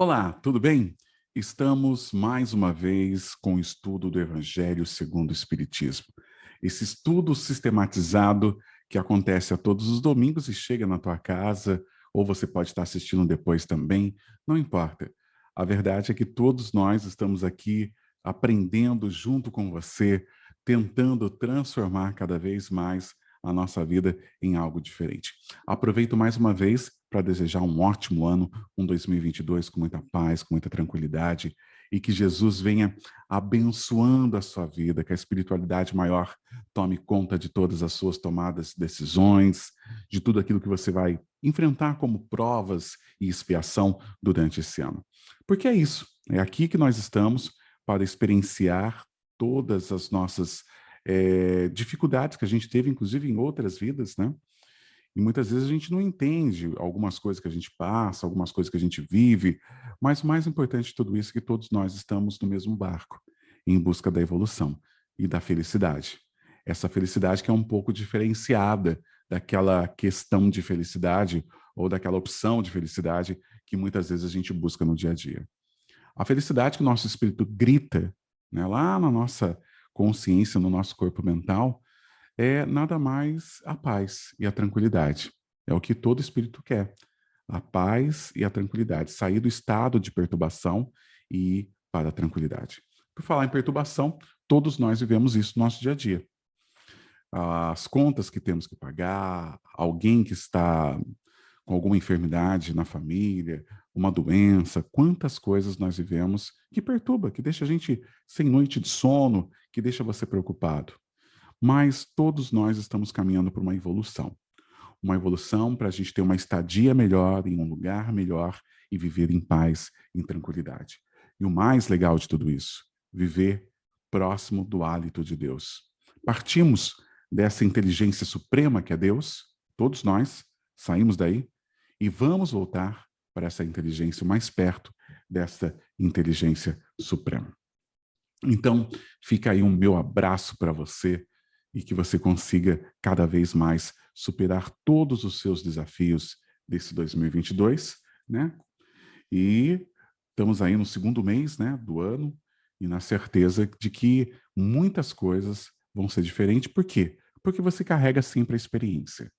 Olá, tudo bem? Estamos mais uma vez com o estudo do Evangelho segundo o Espiritismo. Esse estudo sistematizado que acontece a todos os domingos e chega na tua casa, ou você pode estar assistindo depois também, não importa. A verdade é que todos nós estamos aqui aprendendo junto com você, tentando transformar cada vez mais a nossa vida em algo diferente. Aproveito mais uma vez para desejar um ótimo ano, um 2022 com muita paz, com muita tranquilidade, e que Jesus venha abençoando a sua vida, que a espiritualidade maior tome conta de todas as suas tomadas de decisões, de tudo aquilo que você vai enfrentar como provas e expiação durante esse ano. Porque é isso, é aqui que nós estamos para experienciar todas as nossas dificuldades que a gente teve, inclusive em outras vidas, né? E muitas vezes a gente não entende algumas coisas que a gente passa, algumas coisas que a gente vive, mas o mais importante de tudo isso é que todos nós estamos no mesmo barco, em busca da evolução e da felicidade. Essa felicidade que é um pouco diferenciada daquela questão de felicidade ou daquela opção de felicidade que muitas vezes a gente busca no dia a dia. A felicidade que o nosso espírito grita, né, lá na nossa consciência, no nosso corpo mental, é nada mais a paz e a tranquilidade. É o que todo espírito quer. A paz e a tranquilidade. Sair do estado de perturbação e ir para a tranquilidade. Por falar em perturbação, todos nós vivemos isso no nosso dia a dia. As contas que temos que pagar, alguém que está com alguma enfermidade na família, uma doença, quantas coisas nós vivemos que perturba, que deixa a gente sem noite de sono, que deixa você preocupado. Mas todos nós estamos caminhando para uma evolução para a gente ter uma estadia melhor, em um lugar melhor e viver em paz, em tranquilidade. E o mais legal de tudo isso, viver próximo do hálito de Deus. Partimos dessa inteligência suprema que é Deus, todos nós saímos daí e vamos voltar para essa inteligência mais perto dessa inteligência suprema. Então, fica aí um meu abraço para você e que você consiga cada vez mais superar todos os seus desafios desse 2022, né? E estamos aí no segundo mês, né, do ano e na certeza de que muitas coisas vão ser diferentes. Por quê? Porque você carrega sempre a experiência.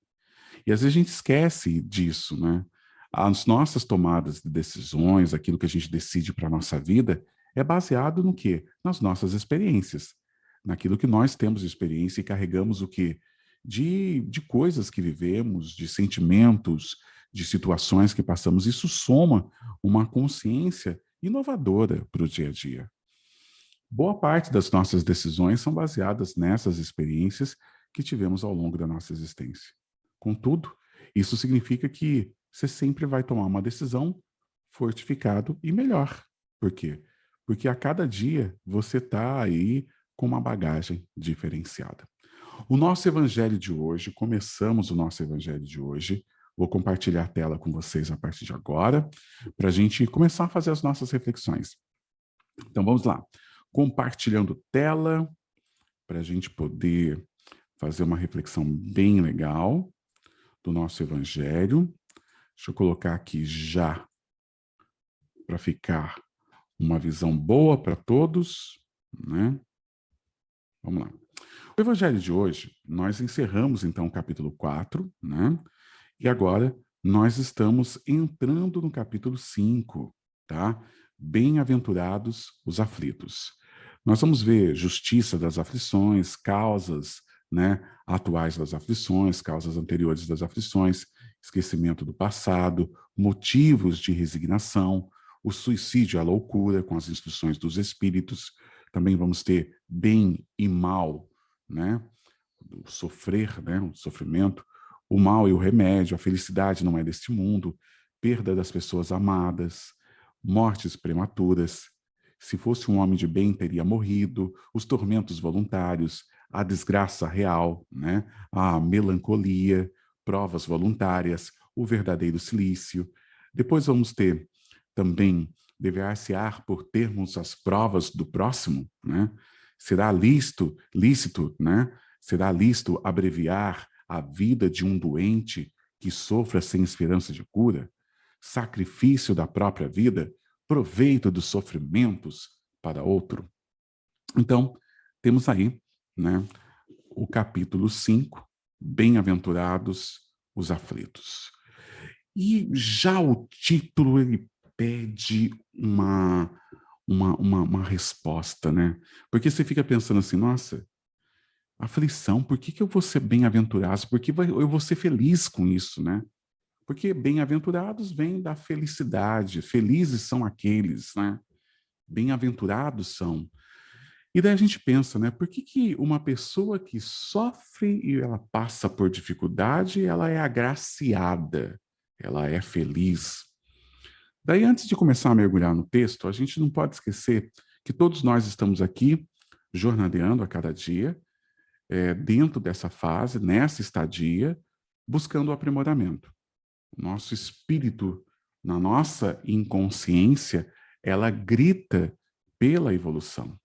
E às vezes a gente esquece disso, né? As nossas tomadas de decisões, aquilo que a gente decide para a nossa vida, é baseado no quê? Nas nossas experiências. Naquilo que nós temos de experiência e carregamos o quê? De coisas que vivemos, de sentimentos, de situações que passamos. Isso soma uma consciência inovadora para o dia a dia. Boa parte das nossas decisões são baseadas nessas experiências que tivemos ao longo da nossa existência. Contudo, isso significa que você sempre vai tomar uma decisão fortificado e melhor. Por quê? Porque a cada dia você está aí com uma bagagem diferenciada. O nosso evangelho de hoje, começamos o nosso evangelho de hoje, vou compartilhar a tela com vocês a partir de agora, para a gente começar a fazer as nossas reflexões. Então vamos lá. Compartilhando tela, para a gente poder fazer uma reflexão bem legal do nosso evangelho. Deixa eu colocar aqui já para ficar uma visão boa para todos, né? Vamos lá. O evangelho de hoje, nós encerramos então o capítulo 4, né? E agora nós estamos entrando no capítulo 5, tá? Bem-aventurados os aflitos. Nós vamos ver justiça das aflições, causas, né, atuais das aflições, causas anteriores das aflições, esquecimento do passado, motivos de resignação, o suicídio, a loucura, com as instruções dos espíritos. Também vamos ter bem e mal, né? O sofrer, né? O sofrimento, o mal e o remédio, a felicidade não é deste mundo, perda das pessoas amadas, mortes prematuras. Se fosse um homem de bem, teria morrido, os tormentos voluntários, a desgraça real, né? A melancolia, provas voluntárias, o verdadeiro silício. Depois vamos ter também dever-se-á por termos as provas do próximo, né? Será lícito, né? Será lícito abreviar a vida de um doente que sofra sem esperança de cura? Sacrifício da própria vida proveito dos sofrimentos para outro. Então, temos aí, né, o capítulo 5, bem-aventurados os aflitos. E já o título, ele pede uma resposta, né? Porque você fica pensando assim, nossa, aflição, por que eu vou ser bem-aventurado? Por que eu vou ser feliz com isso, né? Porque bem-aventurados vem da felicidade, felizes são aqueles, né? Bem-aventurados são. E daí a gente pensa, né? Por que uma pessoa que sofre e ela passa por dificuldade, ela é agraciada, ela é feliz? Daí, antes de começar a mergulhar no texto, a gente não pode esquecer que todos nós estamos aqui jornadeando a cada dia, dentro dessa fase, nessa estadia, buscando o aprimoramento. Nosso espírito, na nossa inconsciência, ela grita pela evolução.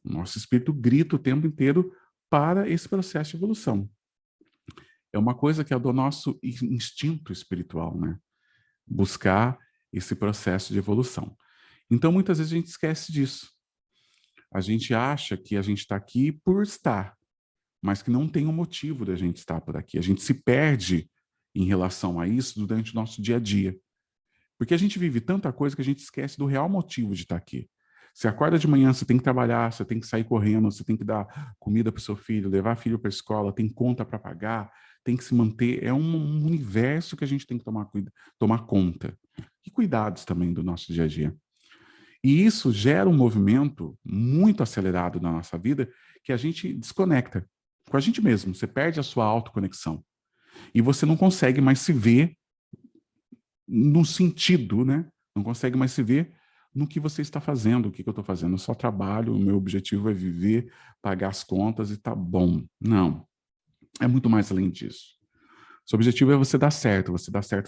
Nosso espírito grita o tempo inteiro para esse processo de evolução. É uma coisa que é do nosso instinto espiritual, né? Buscar esse processo de evolução. Então, muitas vezes a gente esquece disso. A gente acha que a gente está aqui por estar, mas que não tem um motivo da gente estar por aqui. A gente se perde em relação a isso durante o nosso dia a dia. Porque a gente vive tanta coisa que a gente esquece do real motivo de estar aqui. Você acorda de manhã, você tem que trabalhar, você tem que sair correndo, você tem que dar comida para o seu filho, levar filho para a escola, tem conta para pagar, tem que se manter. É um universo que a gente tem que tomar conta. E cuidados também do nosso dia a dia. E isso gera um movimento muito acelerado na nossa vida que a gente desconecta com a gente mesmo. Você perde a sua autoconexão. E você não consegue mais se ver no sentido, né? Não consegue mais se ver no que você está fazendo, o que eu estou fazendo. Eu só trabalho, o meu objetivo é viver, pagar as contas e tá bom. Não, é muito mais além disso. Seu objetivo é você dar certo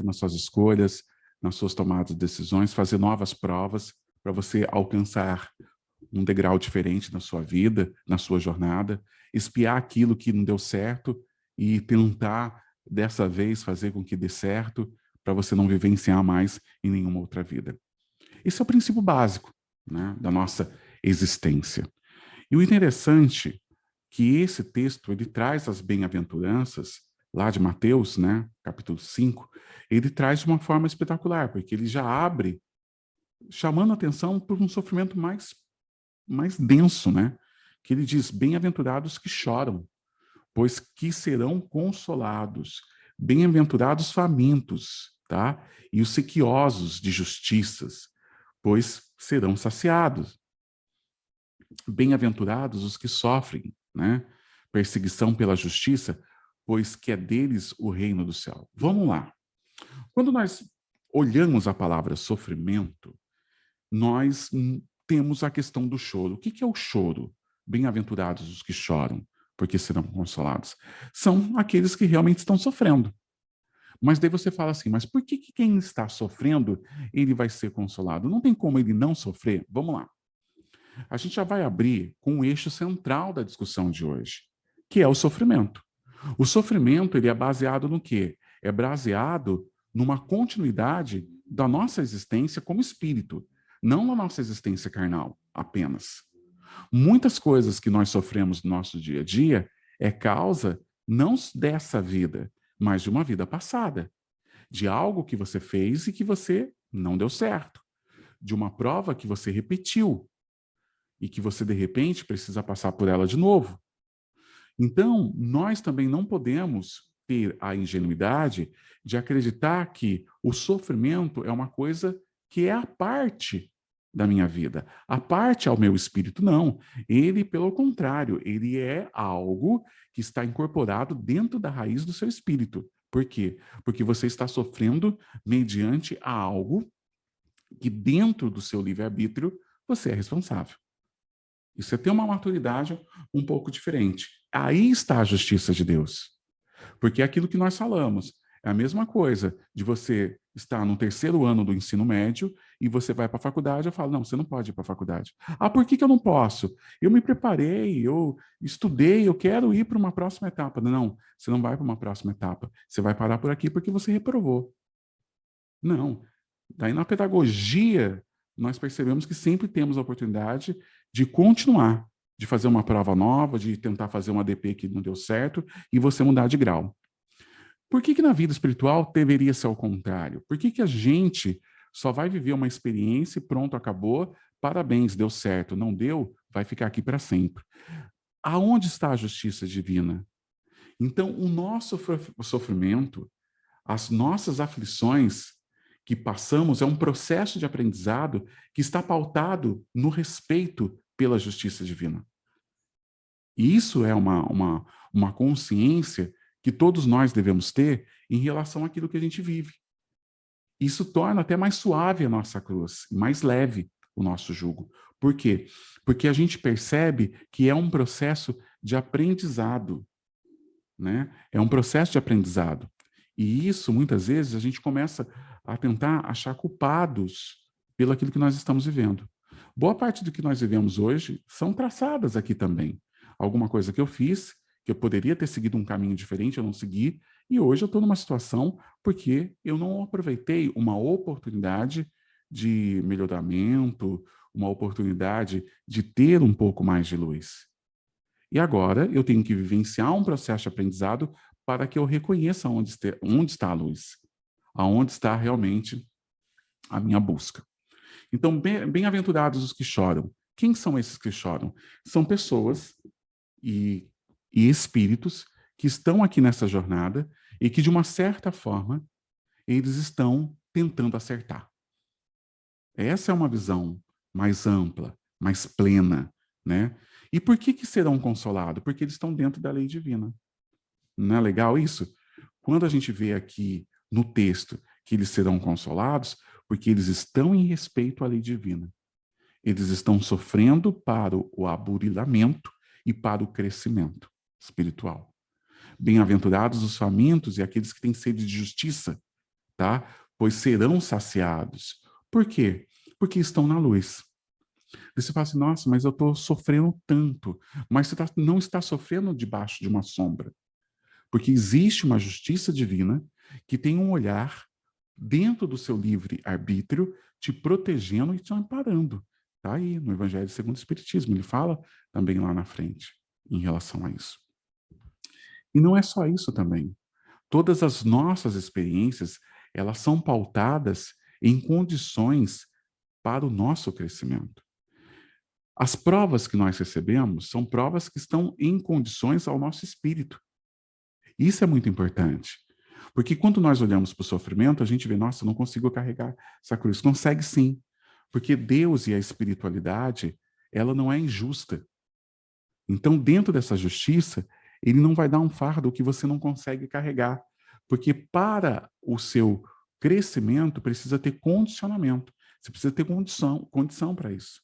nas suas escolhas, nas suas tomadas de decisões, fazer novas provas para você alcançar um degrau diferente na sua vida, na sua jornada, espiar aquilo que não deu certo e tentar, dessa vez, fazer com que dê certo, para você não vivenciar mais em nenhuma outra vida. Esse é o princípio básico, né, da nossa existência. E o interessante é que esse texto ele traz as bem-aventuranças, lá de Mateus, né, capítulo 5, ele traz de uma forma espetacular, porque ele já abre chamando a atenção por um sofrimento mais denso, né? Que ele diz, bem-aventurados que choram, pois que serão consolados. Bem-aventurados famintos, tá? E os sequiosos de justiças, pois serão saciados. Bem-aventurados os que sofrem, né? Perseguição pela justiça, pois que é deles o reino do céu. Vamos lá. Quando nós olhamos a palavra sofrimento, nós temos a questão do choro. O que é o choro? Bem-aventurados os que choram, porque serão consolados. São aqueles que realmente estão sofrendo. Mas daí você fala assim, mas por que quem está sofrendo, ele vai ser consolado? Não tem como ele não sofrer? Vamos lá. A gente já vai abrir com o eixo central da discussão de hoje, que é o sofrimento. O sofrimento, ele é baseado no quê? É baseado numa continuidade da nossa existência como espírito, não na nossa existência carnal apenas. Muitas coisas que nós sofremos no nosso dia a dia é causa não dessa vida, mas de uma vida passada, de algo que você fez e que você não deu certo, de uma prova que você repetiu e que você, de repente, precisa passar por ela de novo. Então, nós também não podemos ter a ingenuidade de acreditar que o sofrimento é uma coisa que é a parte da minha vida, a parte ao meu espírito. Não, ele, pelo contrário, ele é algo que está incorporado dentro da raiz do seu espírito. Por quê? Porque você está sofrendo mediante a algo que dentro do seu livre-arbítrio você é responsável. Isso é ter uma maturidade um pouco diferente. Aí está a justiça de Deus. Porque é aquilo que nós falamos. É a mesma coisa de você estar no terceiro ano do ensino médio e você vai para a faculdade. Eu falo, não, você não pode ir para a faculdade. Ah, por que eu não posso? Eu me preparei, eu estudei, eu quero ir para uma próxima etapa. Não, você não vai para uma próxima etapa. Você vai parar por aqui porque você reprovou. Não. Daí na pedagogia nós percebemos que sempre temos a oportunidade de continuar, de fazer uma prova nova, de tentar fazer uma ADP que não deu certo e você mudar de grau. Por que na vida espiritual deveria ser ao contrário? Por que a gente só vai viver uma experiência e pronto, acabou, parabéns, deu certo. Não deu, vai ficar aqui para sempre. Aonde está a justiça divina? Então, o nosso sofrimento, as nossas aflições que passamos é um processo de aprendizado que está pautado no respeito pela justiça divina. E isso é uma consciência que todos nós devemos ter em relação àquilo que a gente vive. Isso torna até mais suave a nossa cruz, mais leve o nosso jugo. Por quê? Porque a gente percebe que é um processo de aprendizado, né? É um processo de aprendizado. E isso, muitas vezes, a gente começa a tentar achar culpados pelo aquilo que nós estamos vivendo. Boa parte do que nós vivemos hoje são traçadas aqui também. Alguma coisa que eu fiz, que eu poderia ter seguido um caminho diferente, eu não segui, e hoje eu estou numa situação porque eu não aproveitei uma oportunidade de melhoramento, uma oportunidade de ter um pouco mais de luz. E agora eu tenho que vivenciar um processo de aprendizado para que eu reconheça onde está a luz, aonde está realmente a minha busca. Então, bem-aventurados os que choram. Quem são esses que choram? São pessoas e espíritos que estão aqui nessa jornada e que, de uma certa forma, eles estão tentando acertar. Essa é uma visão mais ampla, mais plena, né? E por que serão consolados? Porque eles estão dentro da lei divina. Não é legal isso? Quando a gente vê aqui no texto que eles serão consolados, porque eles estão em respeito à lei divina. Eles estão sofrendo para o aburilamento e para o crescimento espiritual. Bem-aventurados os famintos e aqueles que têm sede de justiça, tá? Pois serão saciados. Por quê? Porque estão na luz. E você fala assim, nossa, mas eu estou sofrendo tanto. Mas você não está sofrendo debaixo de uma sombra. Porque existe uma justiça divina que tem um olhar dentro do seu livre-arbítrio, te protegendo e te amparando. Está aí, no Evangelho segundo o Espiritismo. Ele fala também lá na frente, em relação a isso. E não é só isso também. Todas as nossas experiências, elas são pautadas em condições para o nosso crescimento. As provas que nós recebemos são provas que estão em condições ao nosso espírito. Isso é muito importante. Porque quando nós olhamos para o sofrimento, a gente vê, nossa, não consigo carregar essa cruz. Consegue sim. Porque Deus e a espiritualidade, ela não é injusta. Então, dentro dessa justiça, ele não vai dar um fardo que você não consegue carregar. Porque para o seu crescimento, precisa ter condicionamento. Você precisa ter condição para isso.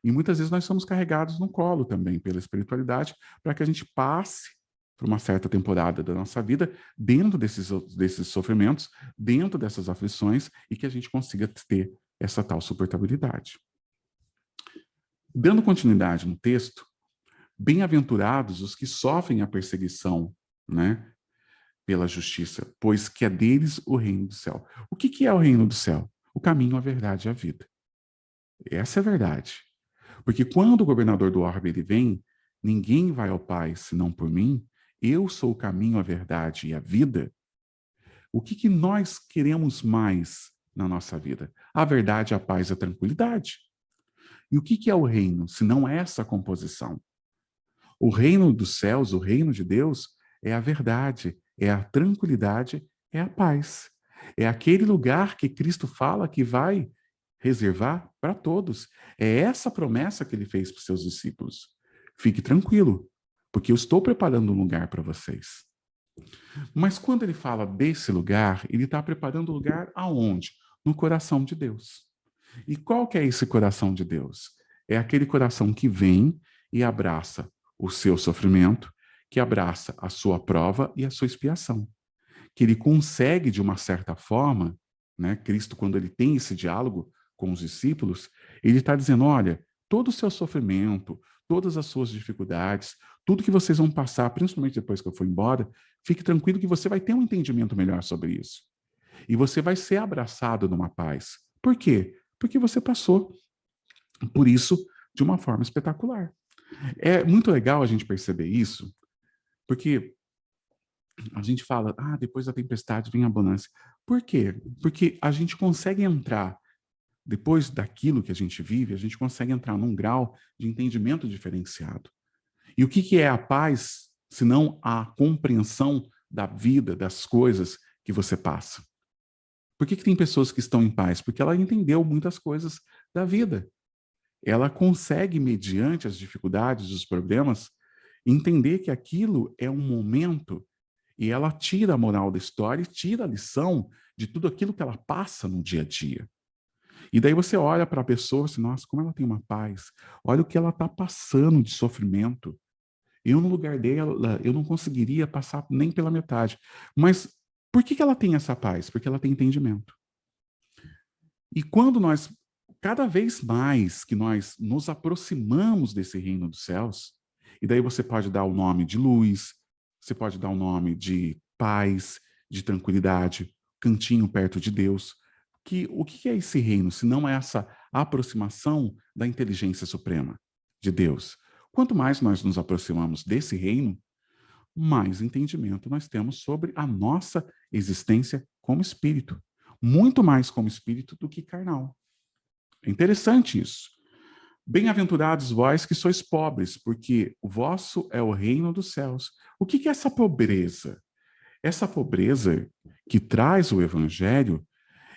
E muitas vezes nós somos carregados no colo também pela espiritualidade para que a gente passe por uma certa temporada da nossa vida dentro desses sofrimentos, dentro dessas aflições e que a gente consiga ter essa tal suportabilidade. Dando continuidade no texto, bem-aventurados os que sofrem a perseguição, né, pela justiça, pois que é deles o reino do céu. O que é o reino do céu? O caminho, a verdade e a vida. Essa é a verdade. Porque quando o governador do orbe ele vem, ninguém vai ao Pai senão por mim, eu sou o caminho, a verdade e a vida. O que nós queremos mais na nossa vida? A verdade, a paz e a tranquilidade. E o que é o reino, se não essa composição? O reino dos céus, o reino de Deus, é a verdade, é a tranquilidade, é a paz. É aquele lugar que Cristo fala que vai reservar para todos. É essa promessa que ele fez para os seus discípulos. Fique tranquilo, porque eu estou preparando um lugar para vocês. Mas quando ele fala desse lugar, ele está preparando o lugar aonde? No coração de Deus. E qual que é esse coração de Deus? É aquele coração que vem e abraça o seu sofrimento, que abraça a sua prova e a sua expiação. Que ele consegue, de uma certa forma, né, Cristo, quando ele tem esse diálogo com os discípulos, ele está dizendo, olha, todo o seu sofrimento, todas as suas dificuldades, tudo que vocês vão passar, principalmente depois que eu for embora, fique tranquilo que você vai ter um entendimento melhor sobre isso. E você vai ser abraçado numa paz. Por quê? Porque você passou por isso de uma forma espetacular. É muito legal a gente perceber isso, porque a gente fala, depois da tempestade vem a bonança. Por quê? Porque a gente consegue entrar, depois daquilo que a gente vive, a gente consegue entrar num grau de entendimento diferenciado. E o que é a paz, se não a compreensão da vida, das coisas que você passa? Por que tem pessoas que estão em paz? Porque ela entendeu muitas coisas da vida. Ela consegue, mediante as dificuldades, os problemas, entender que aquilo é um momento e ela tira a moral da história e tira a lição de tudo aquilo que ela passa no dia a dia. E daí você olha para a pessoa assim, nossa, como ela tem uma paz. Olha o que ela está passando de sofrimento. Eu, no lugar dela, eu não conseguiria passar nem pela metade. Mas por que ela tem essa paz? Porque ela tem entendimento. E quando nós, cada vez mais que nós nos aproximamos desse reino dos céus, e daí você pode dar o nome de luz, você pode dar o nome de paz, de tranquilidade, cantinho perto de Deus. O que é esse reino, se não é essa aproximação da inteligência suprema de Deus? Quanto mais nós nos aproximamos desse reino, mais entendimento nós temos sobre a nossa existência como espírito. Muito mais como espírito do que carnal. É interessante isso. Bem-aventurados vós que sois pobres, porque o vosso é o reino dos céus. O que é essa pobreza? Essa pobreza que traz o evangelho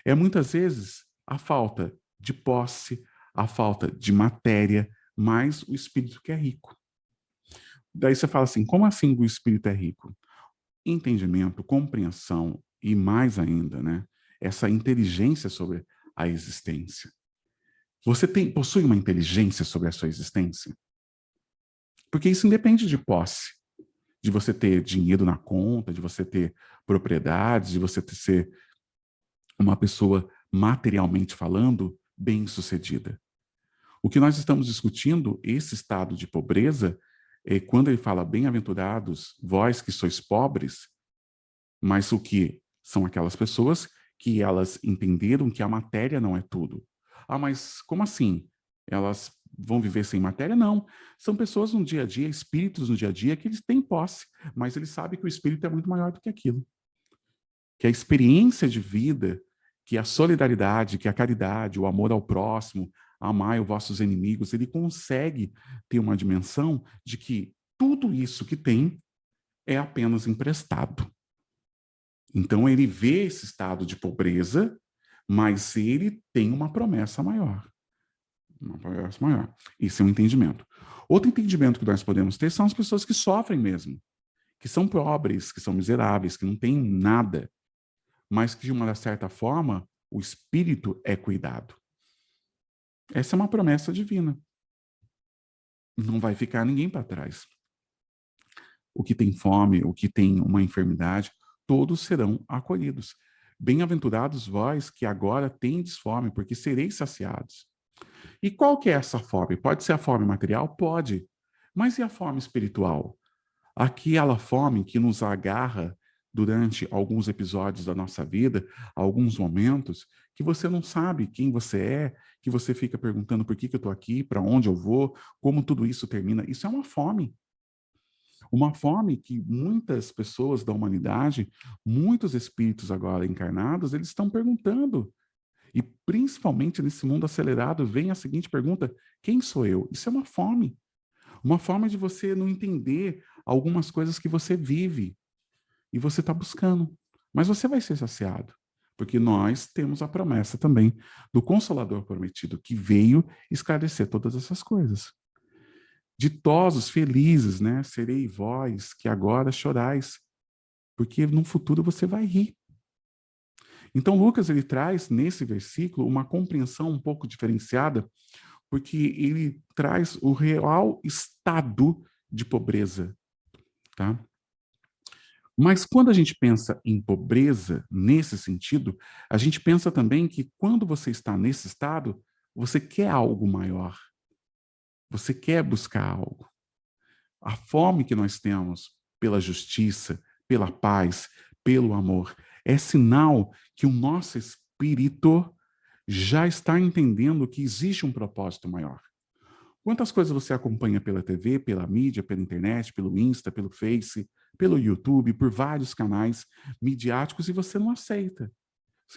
é muitas vezes a falta de posse, a falta de matéria, mas o espírito que é rico. Daí você fala assim, como assim o espírito é rico? Entendimento, compreensão e mais ainda, né? Essa inteligência sobre a existência. Você possui uma inteligência sobre a sua existência? Porque isso independe de posse, de você ter dinheiro na conta, de você ter propriedades, de você ser uma pessoa materialmente falando bem-sucedida. O que nós estamos discutindo, esse estado de pobreza, é quando ele fala bem-aventurados, vós que sois pobres, mas o que são aquelas pessoas que elas entenderam que a matéria não é tudo. Mas como assim? Elas vão viver sem matéria? Não. São pessoas no dia a dia, espíritos no dia a dia, que eles têm posse, mas eles sabem que o espírito é muito maior do que aquilo. Que a experiência de vida, que a solidariedade, que a caridade, o amor ao próximo, amai os vossos inimigos, ele consegue ter uma dimensão de que tudo isso que tem é apenas emprestado. Então ele vê esse estado de pobreza, mas ele tem uma promessa maior. Uma promessa maior. Esse é um entendimento. Outro entendimento que nós podemos ter são as pessoas que sofrem mesmo, que são pobres, que são miseráveis, que não têm nada, mas que de uma certa forma o espírito é cuidado. Essa é uma promessa divina. Não vai ficar ninguém para trás. O que tem fome, o que tem uma enfermidade, todos serão acolhidos. Bem-aventurados vós que agora tendes fome, porque sereis saciados. E qual que é essa fome? Pode ser a fome material? Pode. Mas e a fome espiritual? Aquela fome que nos agarra durante alguns episódios da nossa vida, alguns momentos, que você não sabe quem você é, que você fica perguntando por que eu estou aqui, para onde eu vou, como tudo isso termina. Isso é uma fome. Uma fome que muitas pessoas da humanidade, muitos espíritos agora encarnados, eles estão perguntando. E principalmente nesse mundo acelerado, vem a seguinte pergunta: quem sou eu? Isso é uma fome. Uma forma de você não entender algumas coisas que você vive e você está buscando. Mas você vai ser saciado, porque nós temos a promessa também do Consolador prometido, que veio esclarecer todas essas coisas. Ditosos, felizes, né? Serei vós que agora chorais, porque no futuro você vai rir. Então, Lucas, ele traz nesse versículo uma compreensão um pouco diferenciada, porque ele traz o real estado de pobreza, tá? Mas quando a gente pensa em pobreza nesse sentido, a gente pensa também que quando você está nesse estado, você quer algo maior. Você quer buscar algo. A fome que nós temos pela justiça, pela paz, pelo amor, é sinal que o nosso espírito já está entendendo que existe um propósito maior. Quantas coisas você acompanha pela TV, pela mídia, pela internet, pelo Insta, pelo Face, pelo YouTube, por vários canais midiáticos e você não aceita?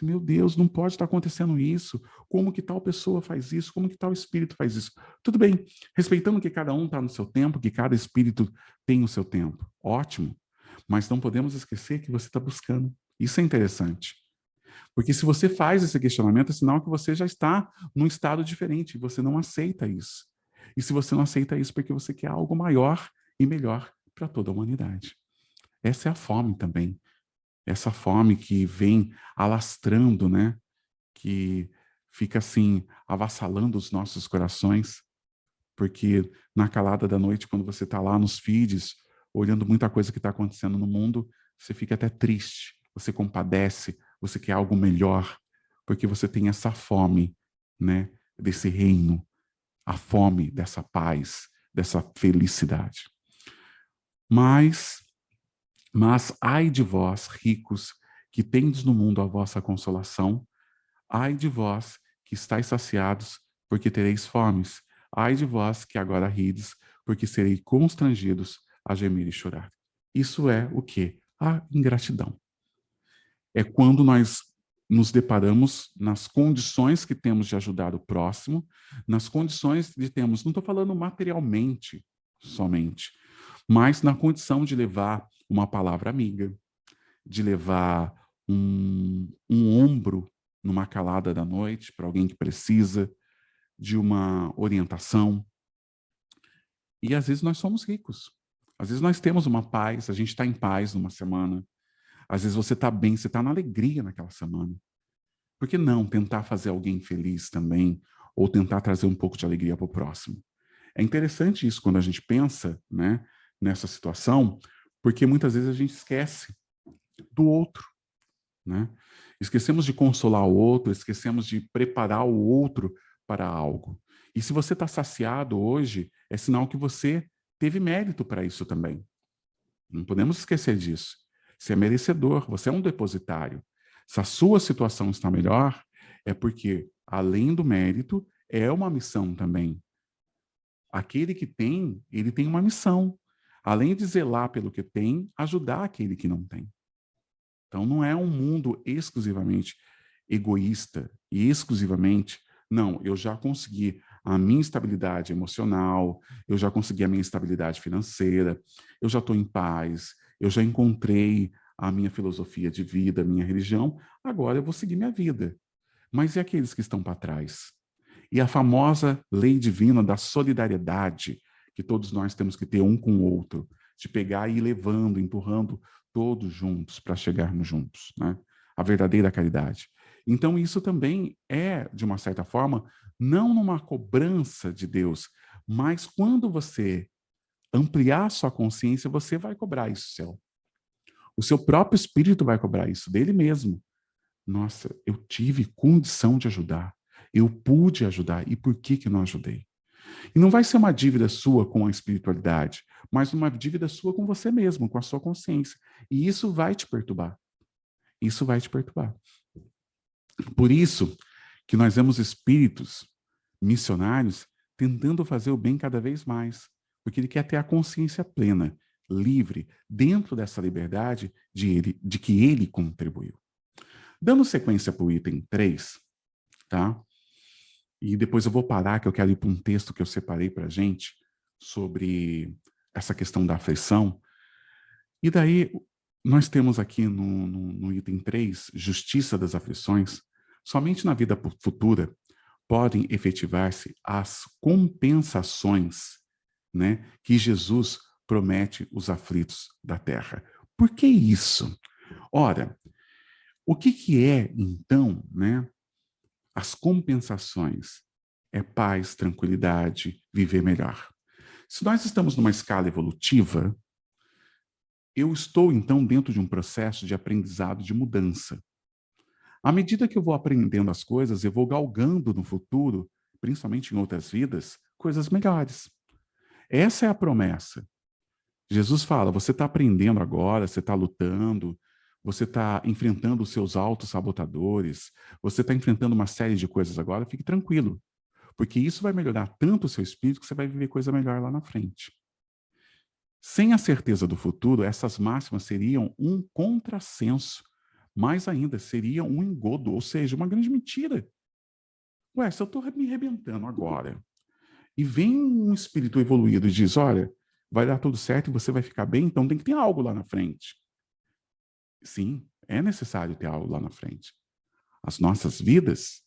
Meu Deus, não pode estar acontecendo isso. Como que tal pessoa faz isso? Como que tal espírito faz isso? Tudo bem, respeitando que cada um está no seu tempo, que cada espírito tem o seu tempo. Ótimo. Mas não podemos esquecer que você está buscando. Isso é interessante. Porque se você faz esse questionamento, é sinal que você já está num estado diferente. Você não aceita isso. E se você não aceita isso, porque você quer algo maior e melhor para toda a humanidade. Essa é a fome também. Essa fome que vem alastrando, né? Que fica assim, avassalando os nossos corações, porque na calada da noite, quando você está lá nos feeds, olhando muita coisa que está acontecendo no mundo, você fica até triste, você compadece, você quer algo melhor, porque você tem essa fome, né? Desse reino, a fome dessa paz, dessa felicidade. Mas ai de vós, ricos, que tendes no mundo a vossa consolação, ai de vós, que estáis saciados, porque tereis fomes, ai de vós, que agora rides, porque sereis constrangidos a gemer e chorar. Isso é o quê? A ingratidão. É quando nós nos deparamos nas condições que temos de ajudar o próximo, nas condições de termos, não estou falando materialmente somente, mas na condição de levar uma palavra amiga, de levar um ombro numa calada da noite para alguém que precisa, de uma orientação. E às vezes nós somos ricos. Às vezes nós temos uma paz, a gente está em paz numa semana. Às vezes você está bem, você está na alegria naquela semana. Por que não tentar fazer alguém feliz também, ou tentar trazer um pouco de alegria para o próximo? É interessante isso quando a gente pensa, né, nessa situação, porque muitas vezes a gente esquece do outro, né? Esquecemos de consolar o outro, esquecemos de preparar o outro para algo. E se você está saciado hoje, é sinal que você teve mérito para isso também. Não podemos esquecer disso. Você é merecedor, você é um depositário. Se a sua situação está melhor, é porque, além do mérito, é uma missão também. Aquele que tem, ele tem uma missão. Além de zelar pelo que tem, ajudar aquele que não tem. Então, não é um mundo exclusivamente egoísta e exclusivamente, não, eu já consegui a minha estabilidade emocional, eu já consegui a minha estabilidade financeira, eu já estou em paz, eu já encontrei a minha filosofia de vida, a minha religião, agora eu vou seguir minha vida. Mas e aqueles que estão para trás? E a famosa lei divina da solidariedade, que todos nós temos que ter um com o outro, de pegar e ir levando, empurrando todos juntos para chegarmos juntos, né? A verdadeira caridade. Então, isso também é, de uma certa forma, não numa cobrança de Deus, mas quando você ampliar sua consciência, você vai cobrar isso, céu. O seu próprio espírito vai cobrar isso dele mesmo. Nossa, eu tive condição de ajudar. Eu pude ajudar. E por que não ajudei? E não vai ser uma dívida sua com a espiritualidade, mas uma dívida sua com você mesmo, com a sua consciência. E isso vai te perturbar. Isso vai te perturbar. Por isso que nós vemos espíritos missionários tentando fazer o bem cada vez mais, porque ele quer ter a consciência plena, livre, dentro dessa liberdade de que ele contribuiu. Dando sequência para o item 3, tá? E depois eu vou parar, que eu quero ir para um texto que eu separei para a gente sobre essa questão da aflição. E daí, nós temos aqui no item 3, justiça das aflições. Somente na vida futura podem efetivar-se as compensações, né, que Jesus promete os aflitos da terra. Por que isso? Ora, o que é, então, né, as compensações? É paz, tranquilidade, viver melhor. Se nós estamos numa escala evolutiva, eu estou, então, dentro de um processo de aprendizado de mudança. À medida que eu vou aprendendo as coisas, eu vou galgando no futuro, principalmente em outras vidas, coisas melhores. Essa é a promessa. Jesus fala, você está aprendendo agora, você está lutando, você está enfrentando os seus autossabotadores, você está enfrentando uma série de coisas agora, fique tranquilo, porque isso vai melhorar tanto o seu espírito que você vai viver coisa melhor lá na frente. Sem a certeza do futuro, essas máximas seriam um contrassenso, mais ainda, seriam um engodo, ou seja, uma grande mentira. Ué, se eu estou me arrebentando agora, e vem um espírito evoluído e diz, olha, vai dar tudo certo e você vai ficar bem, então tem que ter algo lá na frente. Sim, é necessário ter algo lá na frente. As nossas vidas,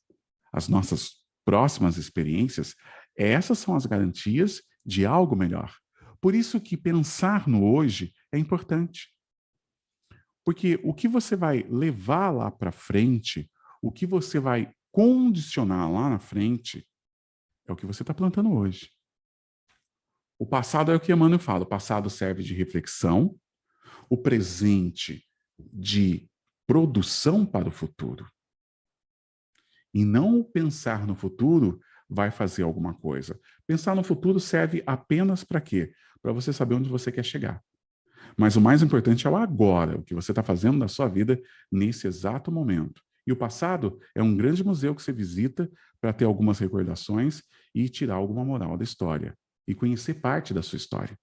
as nossas próximas experiências, essas são as garantias de algo melhor. Por isso que pensar no hoje é importante. Porque o que você vai levar lá para frente, o que você vai condicionar lá na frente, é o que você está plantando hoje. O passado é o que Emmanuel fala, o passado serve de reflexão, o presente de produção para o futuro. E não pensar no futuro vai fazer alguma coisa. Pensar no futuro serve apenas para quê? Para você saber onde você quer chegar. Mas o mais importante é o agora, o que você está fazendo na sua vida nesse exato momento. E o passado é um grande museu que você visita para ter algumas recordações e tirar alguma moral da história. E conhecer parte da sua história.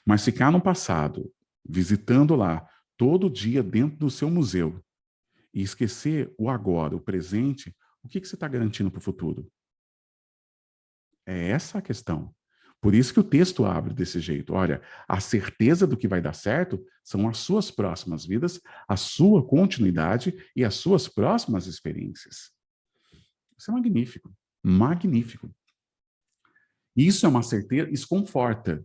Mas ficar no passado, visitando lá, todo dia dentro do seu museu, e esquecer o agora, o presente, o que você está garantindo para o futuro? É essa a questão. Por isso que o texto abre desse jeito. Olha, a certeza do que vai dar certo são as suas próximas vidas, a sua continuidade e as suas próximas experiências. Isso é magnífico. Magnífico. Isso é uma certeza, isso conforta.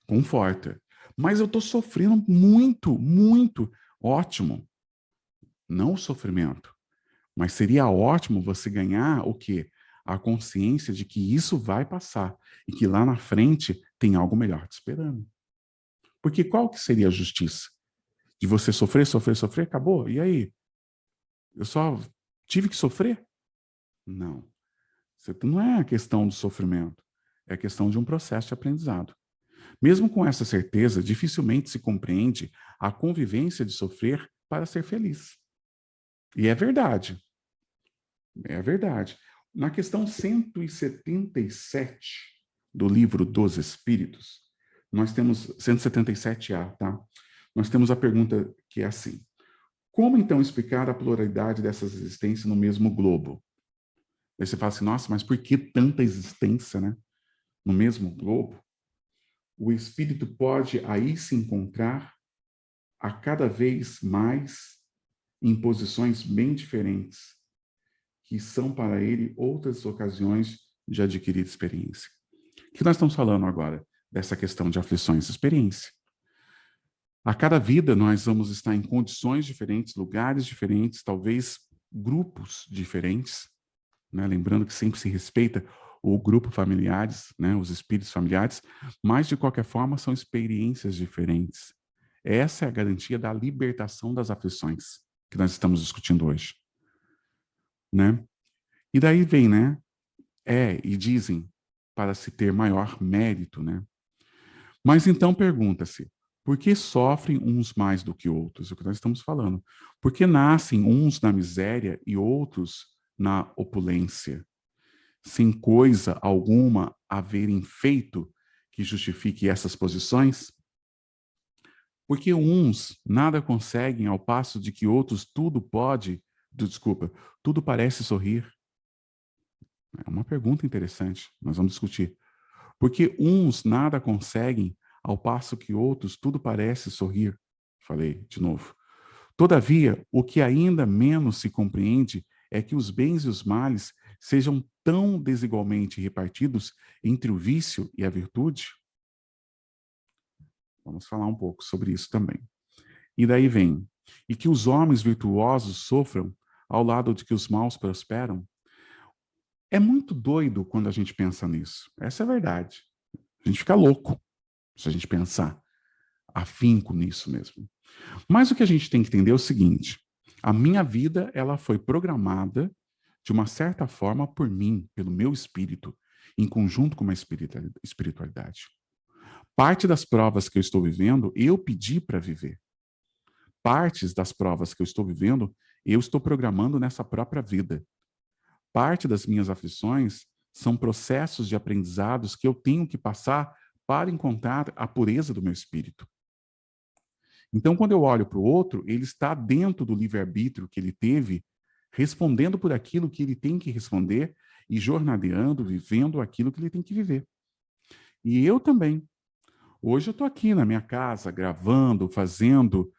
Conforta. Mas eu estou sofrendo muito, muito. Ótimo. Não o sofrimento. Mas seria ótimo você ganhar o quê? A consciência de que isso vai passar e que lá na frente tem algo melhor te esperando. Porque qual que seria a justiça? De você sofrer, sofrer, sofrer, acabou? E aí? Eu só tive que sofrer? Não. Não é a questão do sofrimento, é a questão de um processo de aprendizado. Mesmo com essa certeza, dificilmente se compreende a convivência de sofrer para ser feliz. E é verdade. É verdade. Na questão 177 do livro dos Espíritos, nós temos 177A, tá? Nós temos a pergunta que é assim: como então explicar a pluralidade dessas existências no mesmo globo? Aí você fala assim, nossa, mas por que tanta existência, né? No mesmo globo? O espírito pode aí se encontrar a cada vez mais em posições bem diferentes, que são para ele outras ocasiões de adquirir experiência. O que nós estamos falando agora? Dessa questão de aflições, experiência. A cada vida nós vamos estar em condições diferentes, lugares diferentes, talvez grupos diferentes, né? Lembrando que sempre se respeita o grupo familiares, né? Os espíritos familiares, mas de qualquer forma são experiências diferentes. Essa é a garantia da libertação das aflições que nós estamos discutindo hoje, né? E daí vem, né? E dizem para se ter maior mérito, né? Mas então pergunta-se, por que sofrem uns mais do que outros? É o que nós estamos falando. Por que nascem uns na miséria e outros na opulência, sem coisa alguma haverem feito que justifique essas posições? Porque uns nada conseguem ao passo de que outros tudo parece sorrir. É uma pergunta interessante, nós vamos discutir. Porque uns nada conseguem, ao passo que outros tudo parece sorrir. Falei de novo. Todavia, o que ainda menos se compreende é que os bens e os males sejam tão desigualmente repartidos entre o vício e a virtude. Vamos falar um pouco sobre isso também. E daí vem, e que os homens virtuosos sofram ao lado de que os maus prosperam. É muito doido quando a gente pensa nisso. Essa é a verdade. A gente fica louco se a gente pensar afinco nisso mesmo. Mas o que a gente tem que entender é o seguinte: a minha vida ela foi programada de uma certa forma por mim, pelo meu espírito, em conjunto com uma espiritualidade. Parte das provas que eu estou vivendo, eu pedi para viver. partes das provas que eu estou vivendo, eu estou programando nessa própria vida. Parte das minhas aflições são processos de aprendizados que eu tenho que passar para encontrar a pureza do meu espírito. Então, quando eu olho para o outro, ele está dentro do livre-arbítrio que ele teve, respondendo por aquilo que ele tem que responder e jornadeando, vivendo aquilo que ele tem que viver. E eu também. Hoje eu estou aqui na minha casa, gravando, fazendo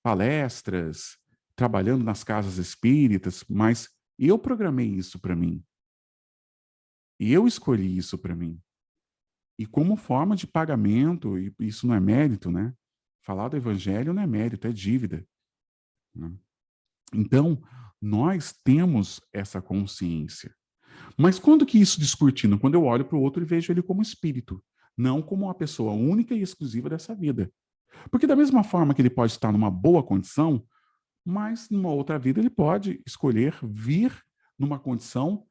palestras, trabalhando nas casas espíritas, mas eu programei isso para mim. E eu escolhi isso para mim. E como forma de pagamento, e isso não é mérito, né? Falar do evangelho não é mérito, é dívida. Né? Então, nós temos essa consciência. Mas quando que isso descortina? Quando eu olho para o outro e vejo ele como espírito, não como uma pessoa única e exclusiva dessa vida. Porque da mesma forma que ele pode estar numa boa condição, mas numa outra vida ele pode escolher vir numa condição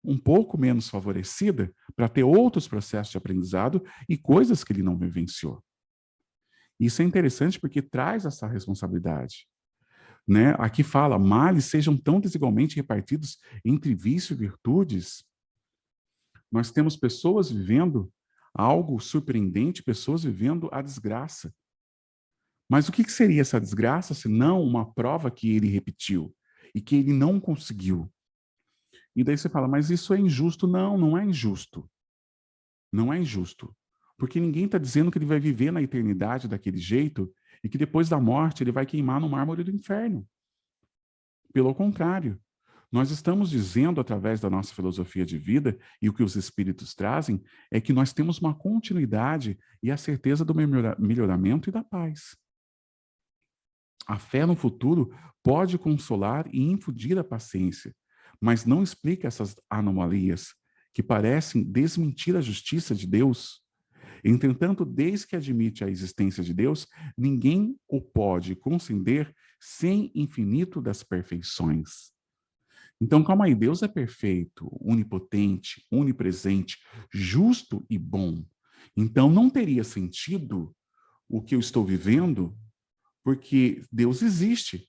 um pouco menos favorecida para ter outros processos de aprendizado e coisas que ele não vivenciou. Isso é interessante porque traz essa responsabilidade. Né? Aqui fala, males sejam tão desigualmente repartidos entre vício e virtudes. Nós temos pessoas vivendo algo surpreendente, pessoas vivendo a desgraça. Mas o que seria essa desgraça se não uma prova que ele repetiu e que ele não conseguiu? E daí você fala, mas isso é injusto. Não, não é injusto. Não é injusto. Porque ninguém está dizendo que ele vai viver na eternidade daquele jeito e que depois da morte ele vai queimar no mármore do inferno. Pelo contrário, nós estamos dizendo, através da nossa filosofia de vida, e o que os espíritos trazem, é que nós temos uma continuidade e a certeza do melhoramento e da paz. A fé no futuro pode consolar e infundir a paciência, mas não explica essas anomalias que parecem desmentir a justiça de Deus. Entretanto, desde que admite a existência de Deus, ninguém o pode conceder sem infinito das perfeições. Então, calma aí, Deus é perfeito, onipotente, onipresente, justo e bom. Então, não teria sentido o que eu estou vivendo, porque Deus existe.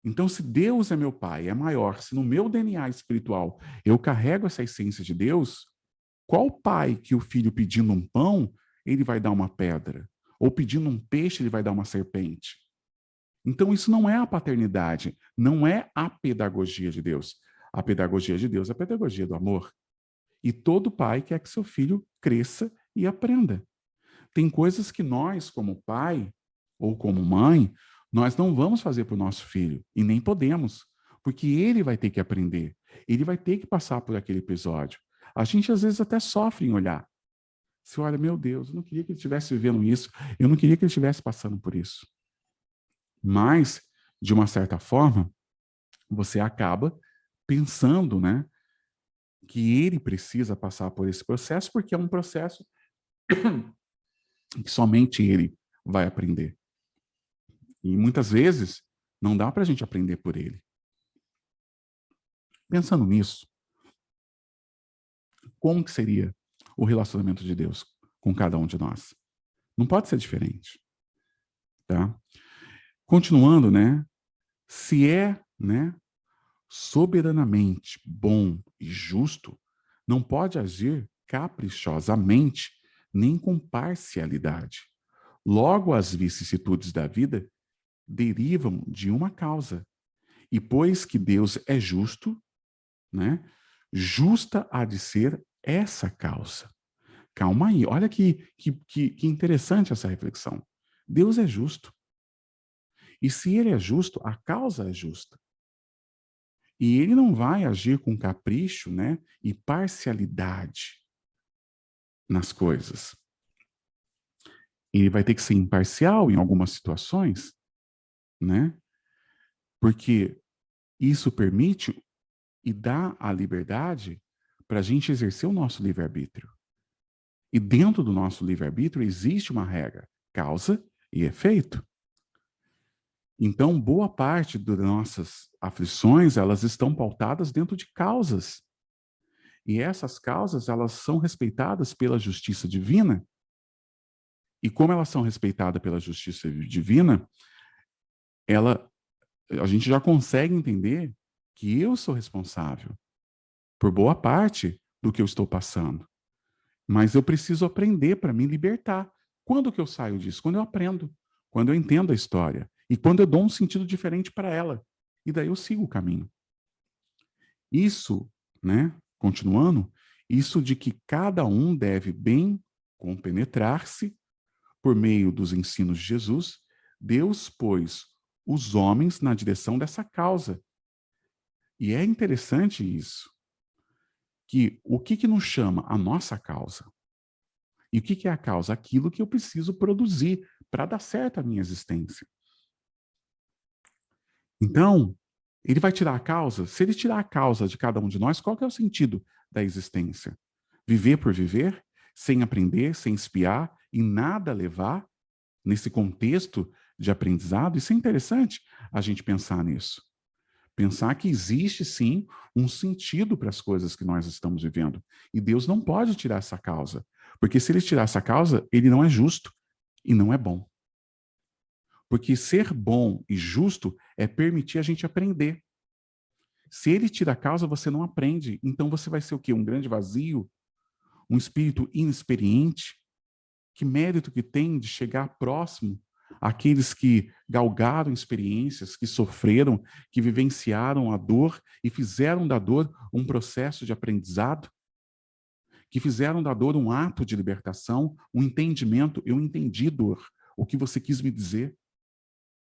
Então, se Deus é meu pai, é maior, se no meu DNA espiritual eu carrego essa essência de Deus, qual pai que o filho pedindo um pão, ele vai dar uma pedra? Ou pedindo um peixe, ele vai dar uma serpente? Então, isso não é a paternidade, não é a pedagogia de Deus. A pedagogia de Deus é a pedagogia do amor. E todo pai quer que seu filho cresça e aprenda. Tem coisas que nós, como pai ou como mãe, nós não vamos fazer para o nosso filho, e nem podemos, porque ele vai ter que aprender, ele vai ter que passar por aquele episódio. A gente, às vezes, até sofre em olhar. Você olha, meu Deus, eu não queria que ele estivesse vivendo isso, eu não queria que ele estivesse passando por isso. Mas, de uma certa forma, você acaba pensando, né, que ele precisa passar por esse processo, porque é um processo que somente ele vai aprender. E muitas vezes não dá para a gente aprender por ele. Pensando nisso, como que seria o relacionamento de Deus com cada um de nós? Não pode ser diferente, tá? Continuando, né? Se é, né, soberanamente bom e justo, não pode agir caprichosamente nem com parcialidade. Logo, as vicissitudes da vida derivam de uma causa. E pois que Deus é justo, né, justa há de ser essa causa. Calma aí, olha que interessante essa reflexão. Deus é justo. E se ele é justo, a causa é justa. E ele não vai agir com capricho, né, e parcialidade nas coisas. Ele vai ter que ser imparcial em algumas situações, né? Porque isso permite e dá a liberdade para a gente exercer o nosso livre-arbítrio. E dentro do nosso livre-arbítrio existe uma regra, causa e efeito. Então, boa parte das nossas aflições, elas estão pautadas dentro de causas. E essas causas, elas são respeitadas pela justiça divina. E como elas são respeitadas pela justiça divina, a gente já consegue entender que eu sou responsável por boa parte do que eu estou passando. Mas eu preciso aprender para me libertar. Quando que eu saio disso? Quando eu aprendo, quando eu entendo a história e quando eu dou um sentido diferente para ela. E daí eu sigo o caminho. Isso, né, continuando, isso de que cada um deve bem compenetrar-se por meio dos ensinos de Jesus, Deus pôs os homens na direção dessa causa. E é interessante isso, que o que nos chama a nossa causa? E o que é a causa? Aquilo que eu preciso produzir para dar certo a minha existência. Então, ele vai tirar a causa? Se ele tirar a causa de cada um de nós, qual que é o sentido da existência? Viver por viver, sem aprender, sem espiar e nada levar nesse contexto de aprendizado? Isso é interessante a gente pensar nisso. Pensar que existe, sim, um sentido para as coisas que nós estamos vivendo. E Deus não pode tirar essa causa. Porque se ele tirar essa causa, ele não é justo e não é bom. Porque ser bom e justo é permitir a gente aprender. Se ele tira a causa, você não aprende. Então você vai ser o quê? Um grande vazio? Um espírito inexperiente? Que mérito que tem de chegar próximo àqueles que galgaram experiências, que sofreram, que vivenciaram a dor e fizeram da dor um processo de aprendizado? Que fizeram da dor um ato de libertação, um entendimento. Eu entendi, dor, o que você quis me dizer.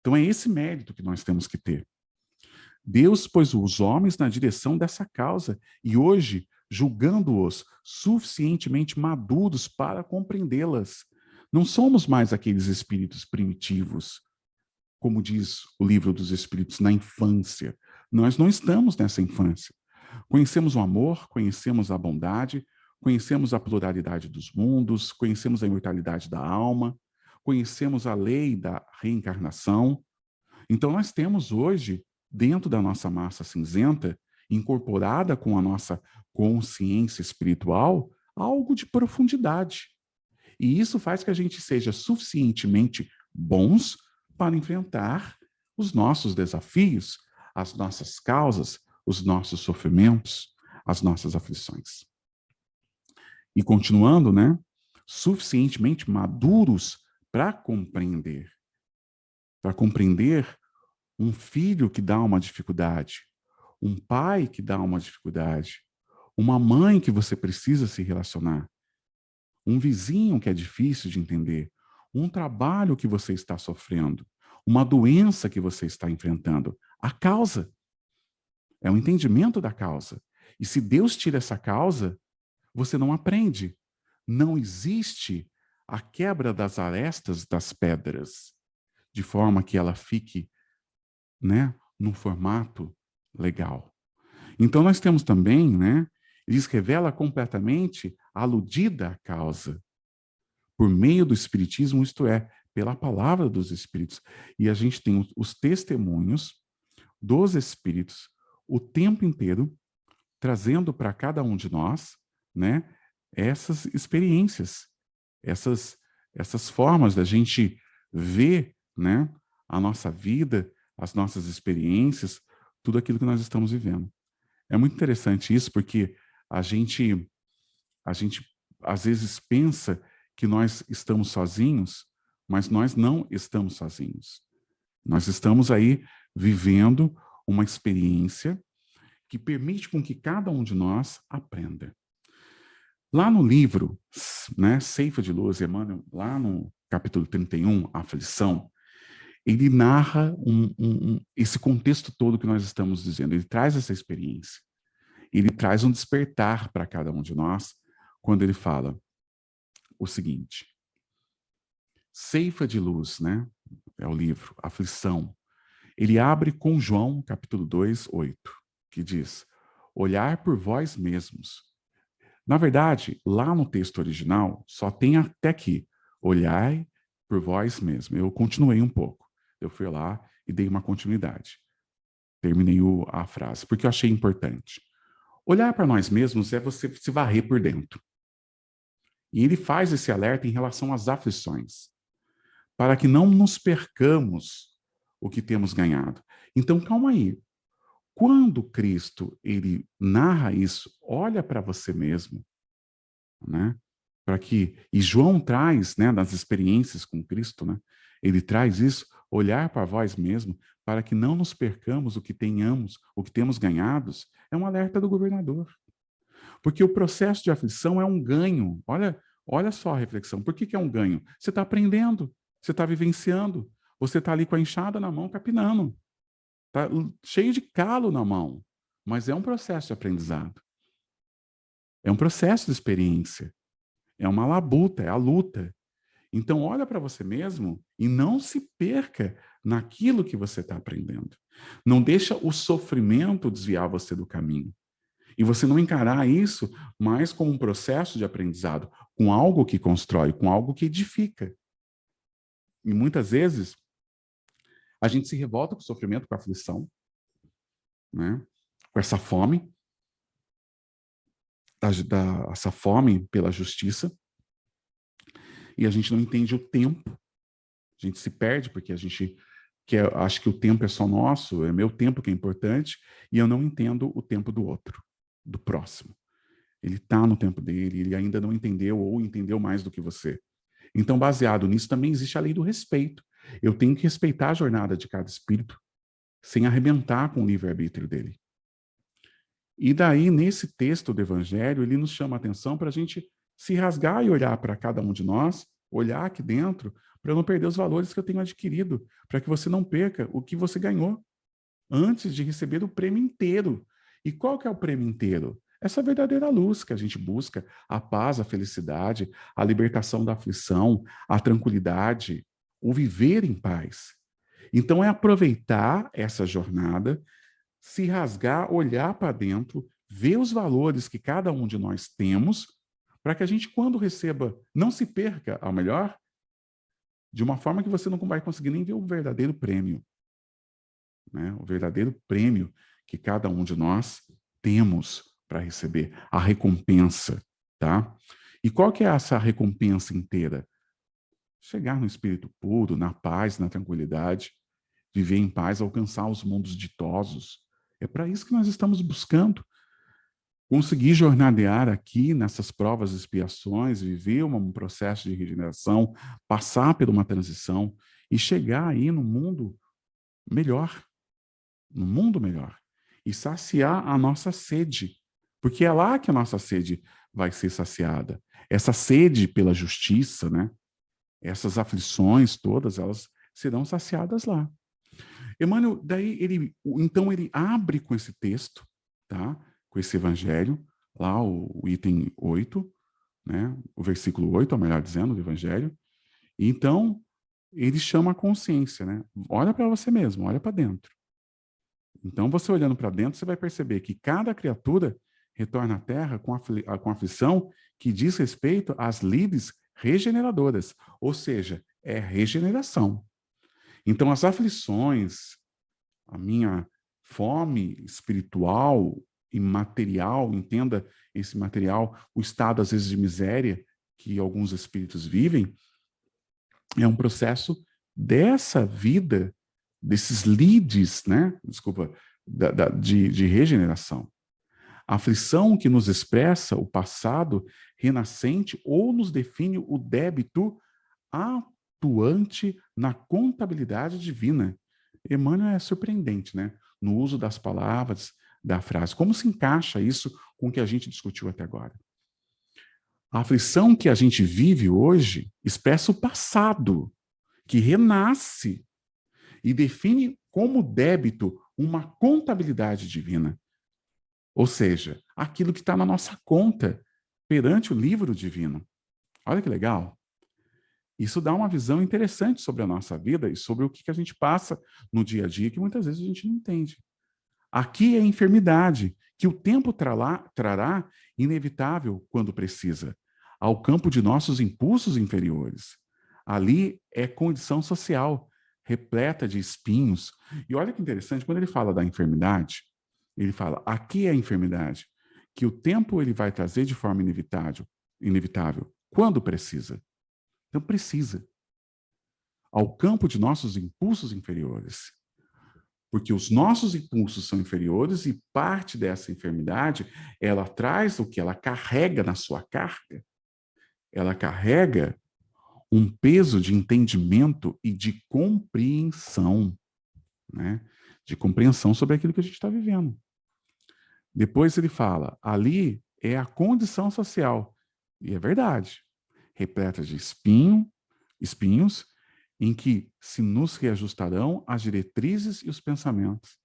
Então é esse mérito que nós temos que ter. Deus pôs os homens na direção dessa causa e hoje, julgando-os suficientemente maduros para compreendê-las. Não somos mais aqueles espíritos primitivos, como diz o livro dos Espíritos, na infância. Nós não estamos nessa infância. Conhecemos o amor, conhecemos a bondade, conhecemos a pluralidade dos mundos, conhecemos a imortalidade da alma, conhecemos a lei da reencarnação. Então, nós temos hoje, dentro da nossa massa cinzenta, incorporada com a nossa consciência espiritual, algo de profundidade. E isso faz que a gente seja suficientemente bons para enfrentar os nossos desafios, as nossas causas, os nossos sofrimentos, as nossas aflições. E continuando, né? Suficientemente maduros para compreender. Para compreender um filho que dá uma dificuldade, um pai que dá uma dificuldade, uma mãe que você precisa se relacionar, um vizinho que é difícil de entender, um trabalho que você está sofrendo, uma doença que você está enfrentando. A causa é o entendimento da causa. E se Deus tira essa causa, você não aprende. Não existe a quebra das arestas das pedras, de forma que ela fique, né, num formato legal. Então nós temos também, né, eles revela completamente aludida à causa, por meio do espiritismo, isto é, pela palavra dos espíritos. E a gente tem os testemunhos dos espíritos o tempo inteiro trazendo para cada um de nós, né, essas experiências, essas formas da gente ver, né, a nossa vida, as nossas experiências, tudo aquilo que nós estamos vivendo. É muito interessante isso, porque a gente às vezes pensa que nós estamos sozinhos, mas nós não estamos sozinhos. Nós estamos aí vivendo uma experiência que permite com que cada um de nós aprenda. Lá no livro, né, Ceifa de Luz, Emmanuel, lá no capítulo 31, a Aflição, ele narra esse contexto todo que nós estamos dizendo. Ele traz essa experiência. Ele traz um despertar para cada um de nós, quando ele fala o seguinte: Ceifa de Luz, né? É o livro, Aflição. Ele abre com João, capítulo 2, 8, que diz: olhar por vós mesmos. Na verdade, lá no texto original, só tem até aqui, olhai por vós mesmos. Eu continuei um pouco. Eu fui lá e dei uma continuidade. Terminei a frase, porque eu achei importante. Olhar para nós mesmos é você se varrer por dentro. E ele faz esse alerta em relação às aflições, para que não nos percamos o que temos ganhado. Então, calma aí. Quando Cristo, ele narra isso, olha para você mesmo, né? E João traz, né, das experiências com Cristo, né? Ele traz isso, olhar para vós mesmo, para que não nos percamos o que tenhamos, o que temos ganhados, é um alerta do governador. Porque o processo de aflição é um ganho. Olha só a reflexão. Por que é um ganho? Você está aprendendo, você está vivenciando, você está ali com a enxada na mão, capinando. Está cheio de calo na mão. Mas é um processo de aprendizado. É um processo de experiência. É uma labuta, é a luta. Então, olha para você mesmo e não se perca naquilo que você está aprendendo. Não deixa o sofrimento desviar você do caminho. E você não encarar isso mais como um processo de aprendizado, com algo que constrói, com algo que edifica. E muitas vezes, a gente se revolta com o sofrimento, com a aflição, né? Com essa fome, essa fome pela justiça, e a gente não entende o tempo. A gente se perde porque a gente acha que o tempo é só nosso, é meu tempo que é importante, e eu não entendo o tempo do outro, do próximo. Ele está no tempo dele, ele ainda não entendeu ou entendeu mais do que você. Então, baseado nisso, também existe a lei do respeito. Eu tenho que respeitar a jornada de cada espírito, sem arrebentar com o livre-arbítrio dele. E daí, nesse texto do Evangelho, ele nos chama a atenção para a gente se rasgar e olhar para cada um de nós, olhar aqui dentro, para eu não perder os valores que eu tenho adquirido, para que você não perca o que você ganhou antes de receber o prêmio inteiro. E qual que é o prêmio inteiro? Essa verdadeira luz que a gente busca, a paz, a felicidade, a libertação da aflição, a tranquilidade, o viver em paz. Então é aproveitar essa jornada, se rasgar, olhar para dentro, ver os valores que cada um de nós temos, para que a gente, quando receba, não se perca, ao melhor, de uma forma que você não vai conseguir nem ver o verdadeiro prêmio, né? O verdadeiro prêmio que cada um de nós temos para receber, a recompensa, tá? E qual que é essa recompensa inteira? Chegar no espírito puro, na paz, na tranquilidade, viver em paz, alcançar os mundos ditosos. É para isso que nós estamos buscando. Conseguir jornadear aqui nessas provas e expiações, viver um processo de regeneração, passar por uma transição e chegar aí no mundo melhor, e saciar a nossa sede, porque é lá que a nossa sede vai ser saciada. Essa sede pela justiça, né? Essas aflições todas, elas serão saciadas lá. Emmanuel, daí então ele abre com esse texto, tá? Com esse evangelho, lá o item 8, né? O versículo 8, ou melhor dizendo, do evangelho. E então, ele chama a consciência, né? Olha para você mesmo, olha para dentro. Então, você olhando para dentro, você vai perceber que cada criatura retorna à Terra com aflição que diz respeito às lides regeneradoras, ou seja, é regeneração. Então, as aflições, a minha fome espiritual e material, entenda esse material, o estado, às vezes, de miséria que alguns espíritos vivem, é um processo dessa vida, desses lides, né? Desculpa, de regeneração. A aflição que nos expressa o passado renascente ou nos define o débito atuante na contabilidade divina. Emmanuel é surpreendente, né? No uso das palavras, da frase. Como se encaixa isso com o que a gente discutiu até agora? A aflição que a gente vive hoje expressa o passado, que renasce e define como débito uma contabilidade divina. Ou seja, aquilo que está na nossa conta perante o livro divino. Olha que legal. Isso dá uma visão interessante sobre a nossa vida e sobre o que a gente passa no dia a dia, que muitas vezes a gente não entende. Aqui é a enfermidade, que o tempo trará inevitável quando precisa, ao campo de nossos impulsos inferiores. Ali é condição social, repleta de espinhos. E olha que interessante, quando ele fala da enfermidade, ele fala, aqui é a enfermidade, que o tempo ele vai trazer de forma inevitável, quando precisa. Então precisa. ao campo de nossos impulsos inferiores. Porque os nossos impulsos são inferiores e parte dessa enfermidade, ela traz o que ela carrega na sua carga. Ela carrega um peso de entendimento e de compreensão, né? De compreensão sobre aquilo que a gente está vivendo. Depois ele fala, ali é a condição social. E é verdade. Repleta de espinhos, em que se nos reajustarão as diretrizes e os pensamentos.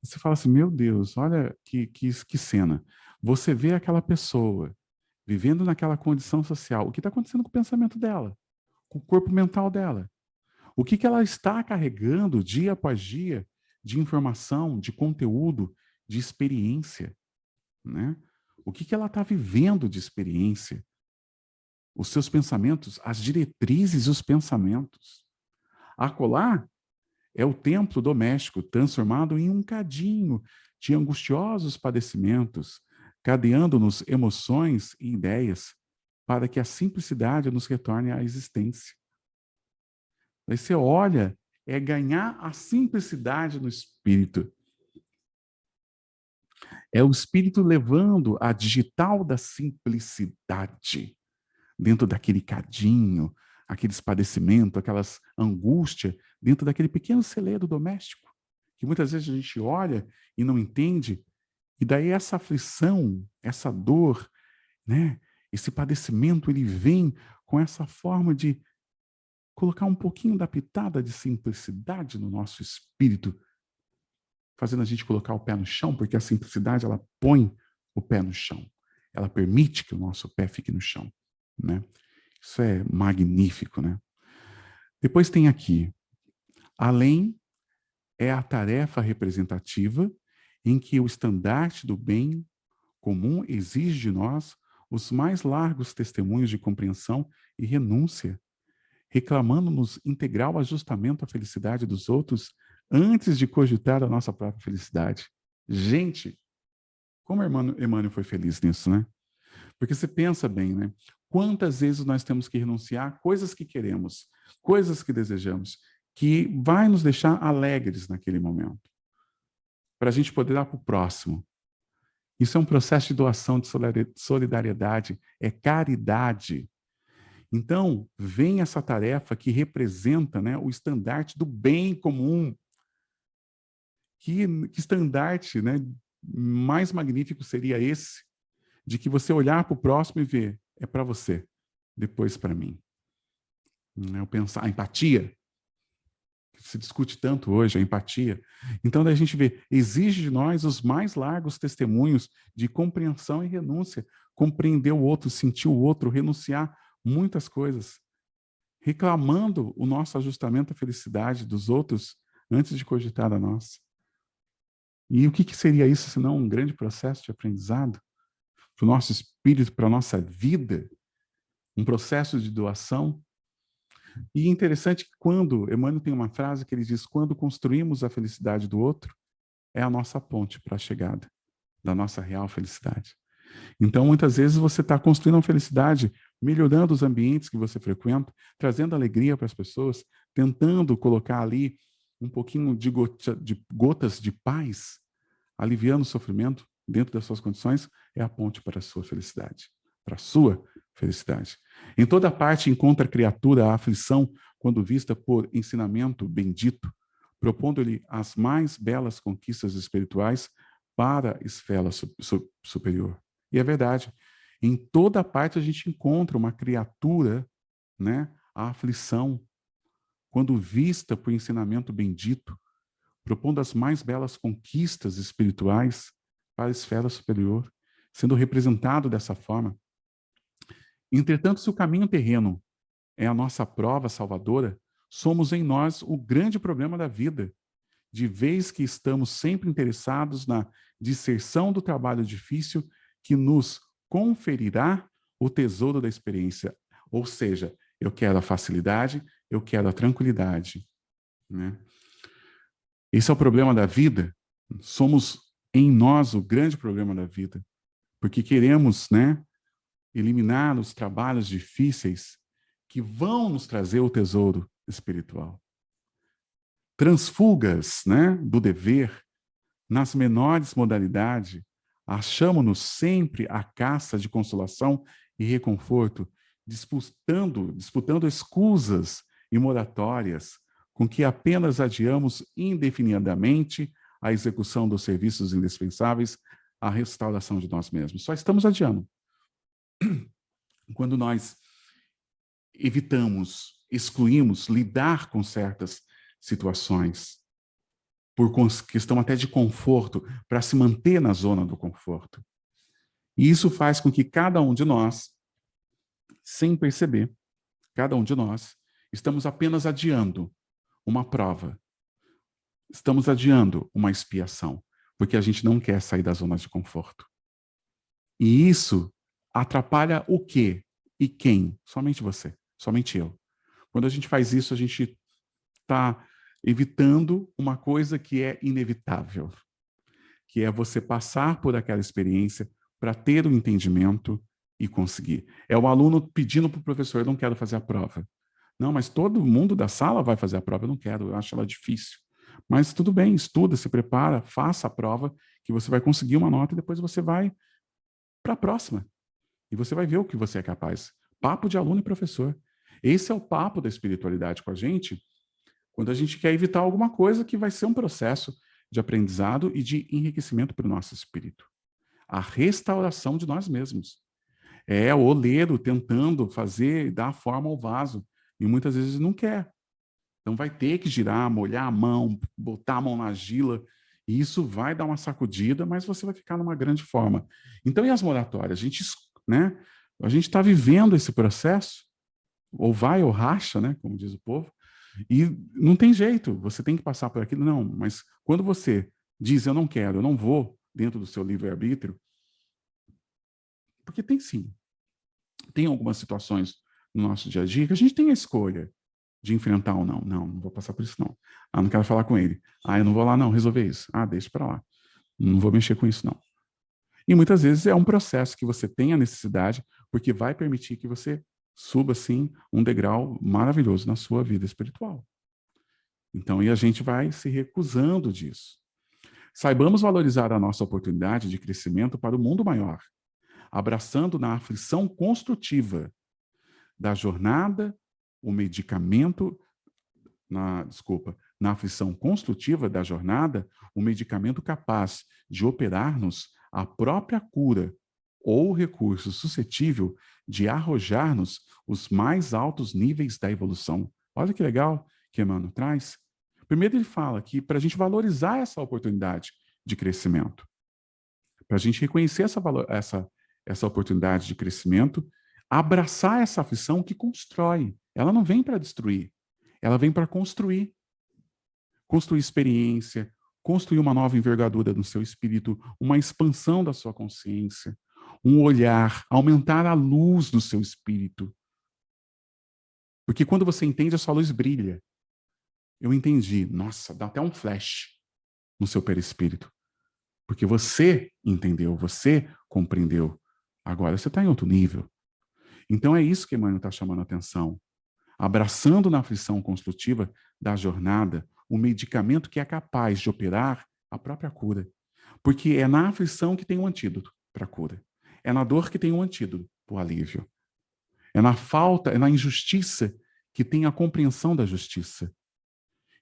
Você fala assim, meu Deus, olha que cena. Você vê aquela pessoa vivendo naquela condição social. O que está acontecendo com o pensamento dela? Com o corpo mental dela? O que ela está carregando dia após dia de informação, de conteúdo, de experiência? Né? O que ela está vivendo de experiência? Os seus pensamentos, as diretrizes e os pensamentos. Acolá é o templo doméstico transformado em um cadinho de angustiosos padecimentos, cadeando-nos emoções e ideias para que a simplicidade nos retorne à existência. Aí você olha, é ganhar a simplicidade no espírito. É o espírito levando a digital da simplicidade dentro daquele cadinho, aqueles padecimentos, aquelas angústias, dentro daquele pequeno celeiro doméstico, que muitas vezes a gente olha e não entende, e daí essa aflição, essa dor, né, esse padecimento, ele vem com essa forma de colocar um pouquinho da pitada de simplicidade no nosso espírito, fazendo a gente colocar o pé no chão, porque a simplicidade, ela põe o pé no chão. Ela permite que o nosso pé fique no chão, né? Isso é magnífico, né? Depois tem aqui, além é a tarefa representativa em que o estandarte do bem comum exige de nós os mais largos testemunhos de compreensão e renúncia, reclamando-nos integral ajustamento à felicidade dos outros antes de cogitar a nossa própria felicidade. Gente, como Emmanuel foi feliz nisso, né? Porque você pensa bem, né? Quantas vezes nós temos que renunciar a coisas que queremos, coisas que desejamos, que vai nos deixar alegres naquele momento, para a gente poder dar para o próximo. Isso é um processo de doação, de solidariedade, é caridade. Então, vem essa tarefa que representa, né, o estandarte do bem comum. Que estandarte, né, mais magnífico seria esse, de que você olhar para o próximo e ver, é para você, depois para mim. Eu pensar, a empatia, que se discute tanto hoje, a empatia. Então, daí a gente vê, exige de nós os mais largos testemunhos de compreensão e renúncia, compreender o outro, sentir o outro, renunciar muitas coisas, reclamando o nosso ajustamento à felicidade dos outros antes de cogitar a nossa. E o que seria isso, senão um grande processo de aprendizado? Para o nosso espírito, para a nossa vida, um processo de doação. E interessante que quando, Emmanuel tem uma frase que ele diz, quando construímos a felicidade do outro, é a nossa ponte para a chegada da nossa real felicidade. Então, muitas vezes você está construindo uma felicidade, melhorando os ambientes que você frequenta, trazendo alegria para as pessoas, tentando colocar ali um pouquinho de gotas de paz, aliviando o sofrimento dentro das suas condições, é a ponte para a sua felicidade, para a sua felicidade. Em toda parte encontra a criatura a aflição quando vista por ensinamento bendito, propondo-lhe as mais belas conquistas espirituais para a esfera superior. E é verdade, em toda parte a gente encontra uma criatura, né, a aflição, quando vista por ensinamento bendito, propondo as mais belas conquistas espirituais para a esfera superior, sendo representado dessa forma. Entretanto, se o caminho terreno é a nossa prova salvadora, somos em nós o grande problema da vida, de vez que estamos sempre interessados na disserção do trabalho difícil que nos conferirá o tesouro da experiência. Ou seja, eu quero a facilidade, eu quero a tranquilidade, né? Esse é o problema da vida. Somos em nós o grande problema da vida, porque queremos, né, eliminar os trabalhos difíceis que vão nos trazer o tesouro espiritual. Transfugas, né, do dever, nas menores modalidades, achamos-nos sempre à caça de consolação e reconforto, disputando escusas e moratórias, com que apenas adiamos indefinidamente a execução dos serviços indispensáveis à restauração de nós mesmos. Só estamos adiando. Quando nós evitamos, excluímos lidar com certas situações, por questão até de conforto, para se manter na zona do conforto. E isso faz com que cada um de nós, sem perceber, cada um de nós, estamos apenas adiando uma prova. Estamos adiando uma expiação, porque a gente não quer sair da zona de conforto. E isso atrapalha o quê? E quem? Somente você, somente eu. Quando a gente faz isso, a gente está evitando uma coisa que é inevitável, que é você passar por aquela experiência para ter o entendimento e conseguir. É o aluno pedindo para o professor: eu não quero fazer a prova. Não, mas todo mundo da sala vai fazer a prova. Eu não quero, eu acho ela difícil. Mas tudo bem, estuda, se prepara, faça a prova, que você vai conseguir uma nota e depois você vai para a próxima. E você vai ver o que você é capaz. Papo de aluno e professor. Esse é o papo da espiritualidade com a gente, quando a gente quer evitar alguma coisa que vai ser um processo de aprendizado e de enriquecimento para o nosso espírito. A restauração de nós mesmos. É o oleiro tentando fazer, dar forma ao vaso, e muitas vezes não quer. Então vai ter que girar, molhar a mão, botar a mão na argila, e isso vai dar uma sacudida, mas você vai ficar numa grande forma. Então, e as moratórias? A gente está vivendo esse processo, ou vai ou racha, né, como diz o povo, e não tem jeito, você tem que passar por aquilo. Não, mas quando você diz: eu não quero, eu não vou, dentro do seu livre-arbítrio, porque tem sim, tem algumas situações no nosso dia a dia que a gente tem a escolha de enfrentar ou não. Não, não vou passar por isso não. Ah, não quero falar com ele. Ah, eu não vou lá não resolver isso. Ah, deixa para lá. Não vou mexer com isso não. E muitas vezes é um processo que você tem a necessidade, porque vai permitir que você suba, assim, um degrau maravilhoso na sua vida espiritual. Então, e a gente vai se recusando disso. Saibamos valorizar a nossa oportunidade de crescimento para o mundo maior, abraçando na aflição construtiva da jornada o medicamento, na aflição construtiva da jornada, o medicamento capaz de operar-nos a própria cura ou recurso suscetível de arrojar-nos os mais altos níveis da evolução. Olha que legal que Emmanuel traz. Primeiro ele fala que para a gente valorizar essa oportunidade de crescimento, para a gente reconhecer essa oportunidade de crescimento, abraçar essa aflição que constrói. Ela não vem para destruir, ela vem para construir. Construir experiência, construir uma nova envergadura no seu espírito, uma expansão da sua consciência, um olhar, aumentar a luz do seu espírito. Porque quando você entende, a sua luz brilha. Eu entendi. Nossa, dá até um flash no seu perispírito. Porque você entendeu, você compreendeu. Agora você está em outro nível. Então é isso que Emmanuel está chamando a atenção. Abraçando na aflição construtiva da jornada o medicamento que é capaz de operar a própria cura. Porque é na aflição que tem um antídoto para a cura. É na dor que tem um antídoto para o alívio. É na falta, é na injustiça que tem a compreensão da justiça.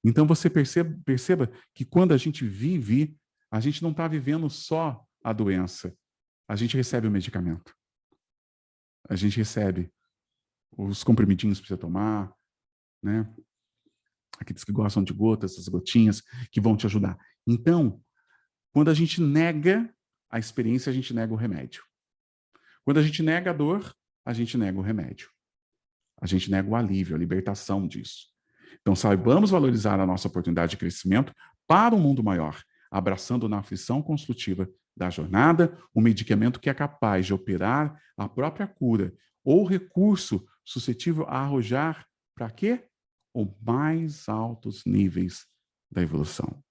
Então você perceba que quando a gente vive, a gente não está vivendo só a doença. A gente recebe o medicamento. A gente recebe os comprimidinhos para você tomar, né? Aqueles que gostam de gotas, as gotinhas, que vão te ajudar. Então, quando a gente nega a experiência, a gente nega o remédio. Quando a gente nega a dor, a gente nega o remédio. A gente nega o alívio, a libertação disso. Então, saibamos valorizar a nossa oportunidade de crescimento para um mundo maior, abraçando na aflição construtiva da jornada o medicamento que é capaz de operar a própria cura ou recurso suscetível a arrojar para quê? Os mais altos níveis da evolução.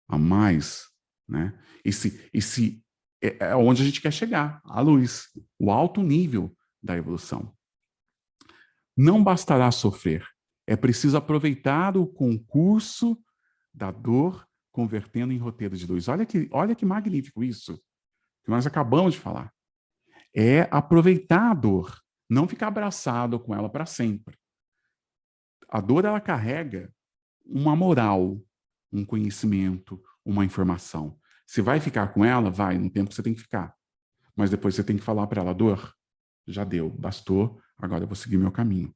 A mais, né? Esse é onde a gente quer chegar, a luz, o alto nível da evolução. Não bastará sofrer. É preciso aproveitar o concurso da dor, convertendo em roteiro de luz. Olha que magnífico isso, que nós acabamos de falar. É aproveitar a dor, não ficar abraçado com ela para sempre. A dor, ela carrega uma moral, um conhecimento, uma informação. Se vai ficar com ela, vai, no tempo que você tem que ficar. Mas depois você tem que falar para ela, dor, já deu, bastou, agora eu vou seguir meu caminho.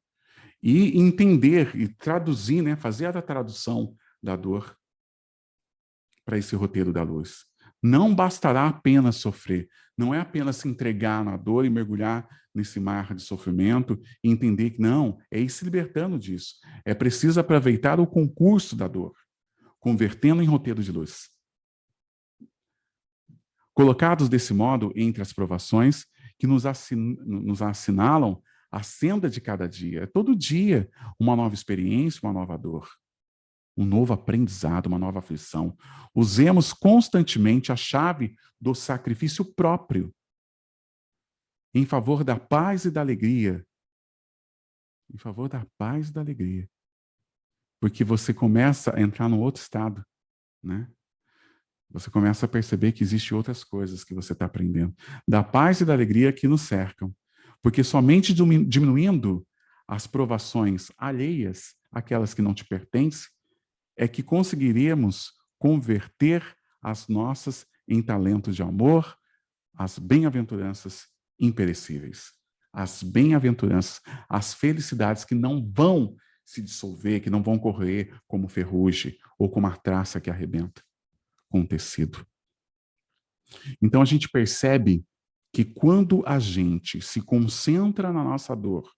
E entender e traduzir, né, fazer a tradução da dor para esse roteiro da luz. Não bastará apenas sofrer, não é apenas se entregar na dor e mergulhar nesse mar de sofrimento e entender que não, é ir se libertando disso. É preciso aproveitar o concurso da dor, convertendo em roteiro de luz. Colocados desse modo entre as provações que nos assinalam a senda de cada dia. É todo dia uma nova experiência, uma nova dor, um novo aprendizado, uma nova aflição. Usemos constantemente a chave do sacrifício próprio em favor da paz e da alegria. Em favor da paz e da alegria. Porque você começa a entrar num outro estado, né? Você começa a perceber que existem outras coisas que você está aprendendo. Da paz e da alegria que nos cercam. Porque somente diminuindo as provações alheias, aquelas que não te pertencem, é que conseguiremos converter as nossas em talentos de amor, as bem-aventuranças imperecíveis. As bem-aventuranças, as felicidades que não vão se dissolver, que não vão correr como ferrugem ou como a traça que arrebenta com o tecido. Então a gente percebe que quando a gente se concentra na nossa dor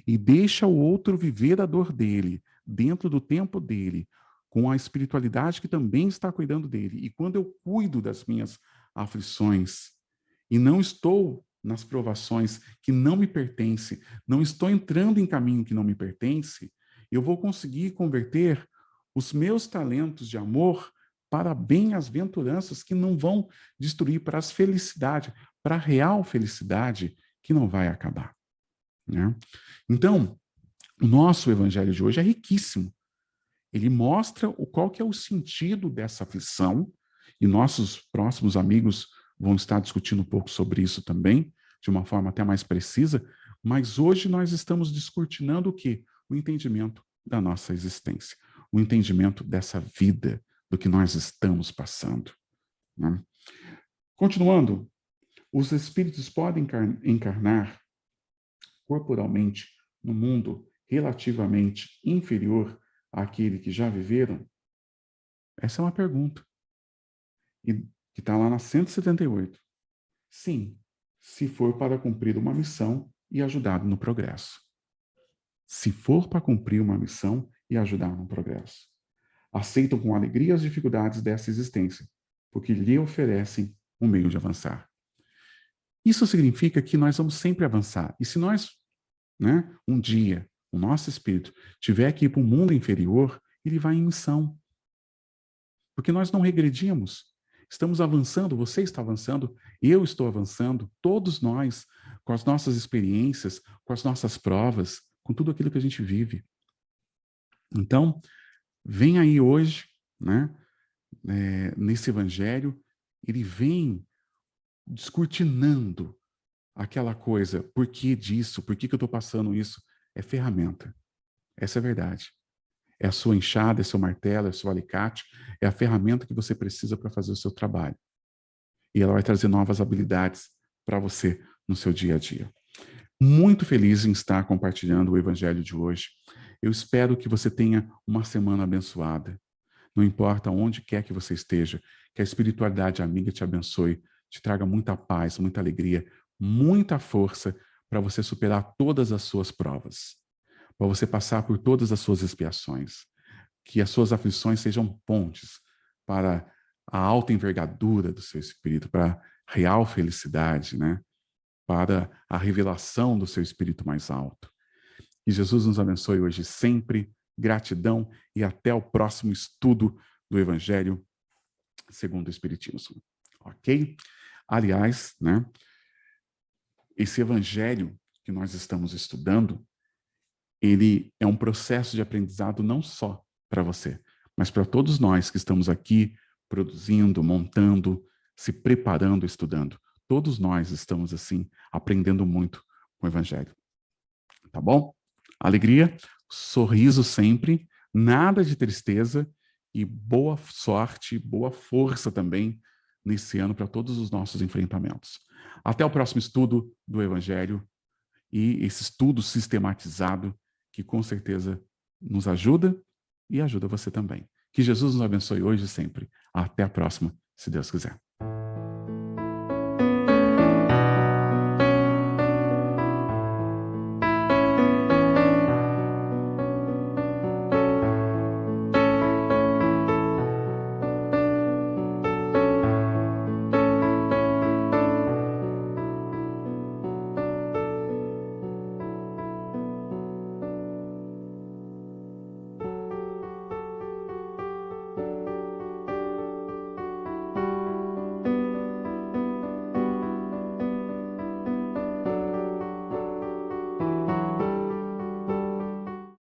e deixa o outro viver a dor dele, dentro do tempo dele, com a espiritualidade que também está cuidando dele, e quando eu cuido das minhas aflições e não estou nas provações que não me pertencem, não estou entrando em caminho que não me pertence, eu vou conseguir converter os meus talentos de amor para bem-aventuranças que não vão destruir, para as felicidades, para a real felicidade que não vai acabar. Né? Então, o nosso evangelho de hoje é riquíssimo. Ele mostra qual que é o sentido dessa aflição, e nossos próximos amigos vão estar discutindo um pouco sobre isso também, de uma forma até mais precisa, mas hoje nós estamos descortinando o quê? O entendimento da nossa existência, o entendimento dessa vida, do que nós estamos passando. Né? Continuando, os espíritos podem encarnar corporalmente no mundo relativamente inferior àquele que já viveram? Essa é uma pergunta. E que está lá na 178. Sim, se for para cumprir uma missão e ajudar no progresso. Se for para cumprir uma missão e ajudar no progresso. Aceitam com alegria as dificuldades dessa existência, porque lhe oferecem um meio de avançar. Isso significa que nós vamos sempre avançar. E se nós, né, um dia, o nosso espírito tiver que ir para um mundo inferior, ele vai em missão. Porque nós não regredimos. Estamos avançando, você está avançando, eu estou avançando, todos nós, com as nossas experiências, com as nossas provas, com tudo aquilo que a gente vive. Então, vem aí hoje, né, nesse evangelho, ele vem descortinando aquela coisa, por que disso, por que eu estou passando isso? É ferramenta. Essa é a verdade. É a sua enxada, é seu martelo, é seu alicate, é a ferramenta que você precisa para fazer o seu trabalho. E ela vai trazer novas habilidades para você no seu dia a dia. Muito feliz em estar compartilhando o evangelho de hoje. Eu espero que você tenha uma semana abençoada. Não importa onde quer que você esteja, que a espiritualidade amiga te abençoe, te traga muita paz, muita alegria, muita força para você superar todas as suas provas, para você passar por todas as suas expiações. Que as suas aflições sejam pontes para a alta envergadura do seu espírito, para a real felicidade, né? Para a revelação do seu espírito mais alto. Que Jesus nos abençoe hoje sempre. Gratidão e até o próximo estudo do Evangelho segundo o Espiritismo. Ok? Aliás, né, esse Evangelho que nós estamos estudando, ele é um processo de aprendizado não só para você, mas para todos nós que estamos aqui produzindo, montando, se preparando, estudando. Todos nós estamos, assim, aprendendo muito com o Evangelho. Tá bom? Alegria, sorriso sempre, nada de tristeza e boa sorte, boa força também nesse ano para todos os nossos enfrentamentos. Até o próximo estudo do Evangelho e esse estudo sistematizado que com certeza nos ajuda e ajuda você também. Que Jesus nos abençoe hoje e sempre. Até a próxima, se Deus quiser.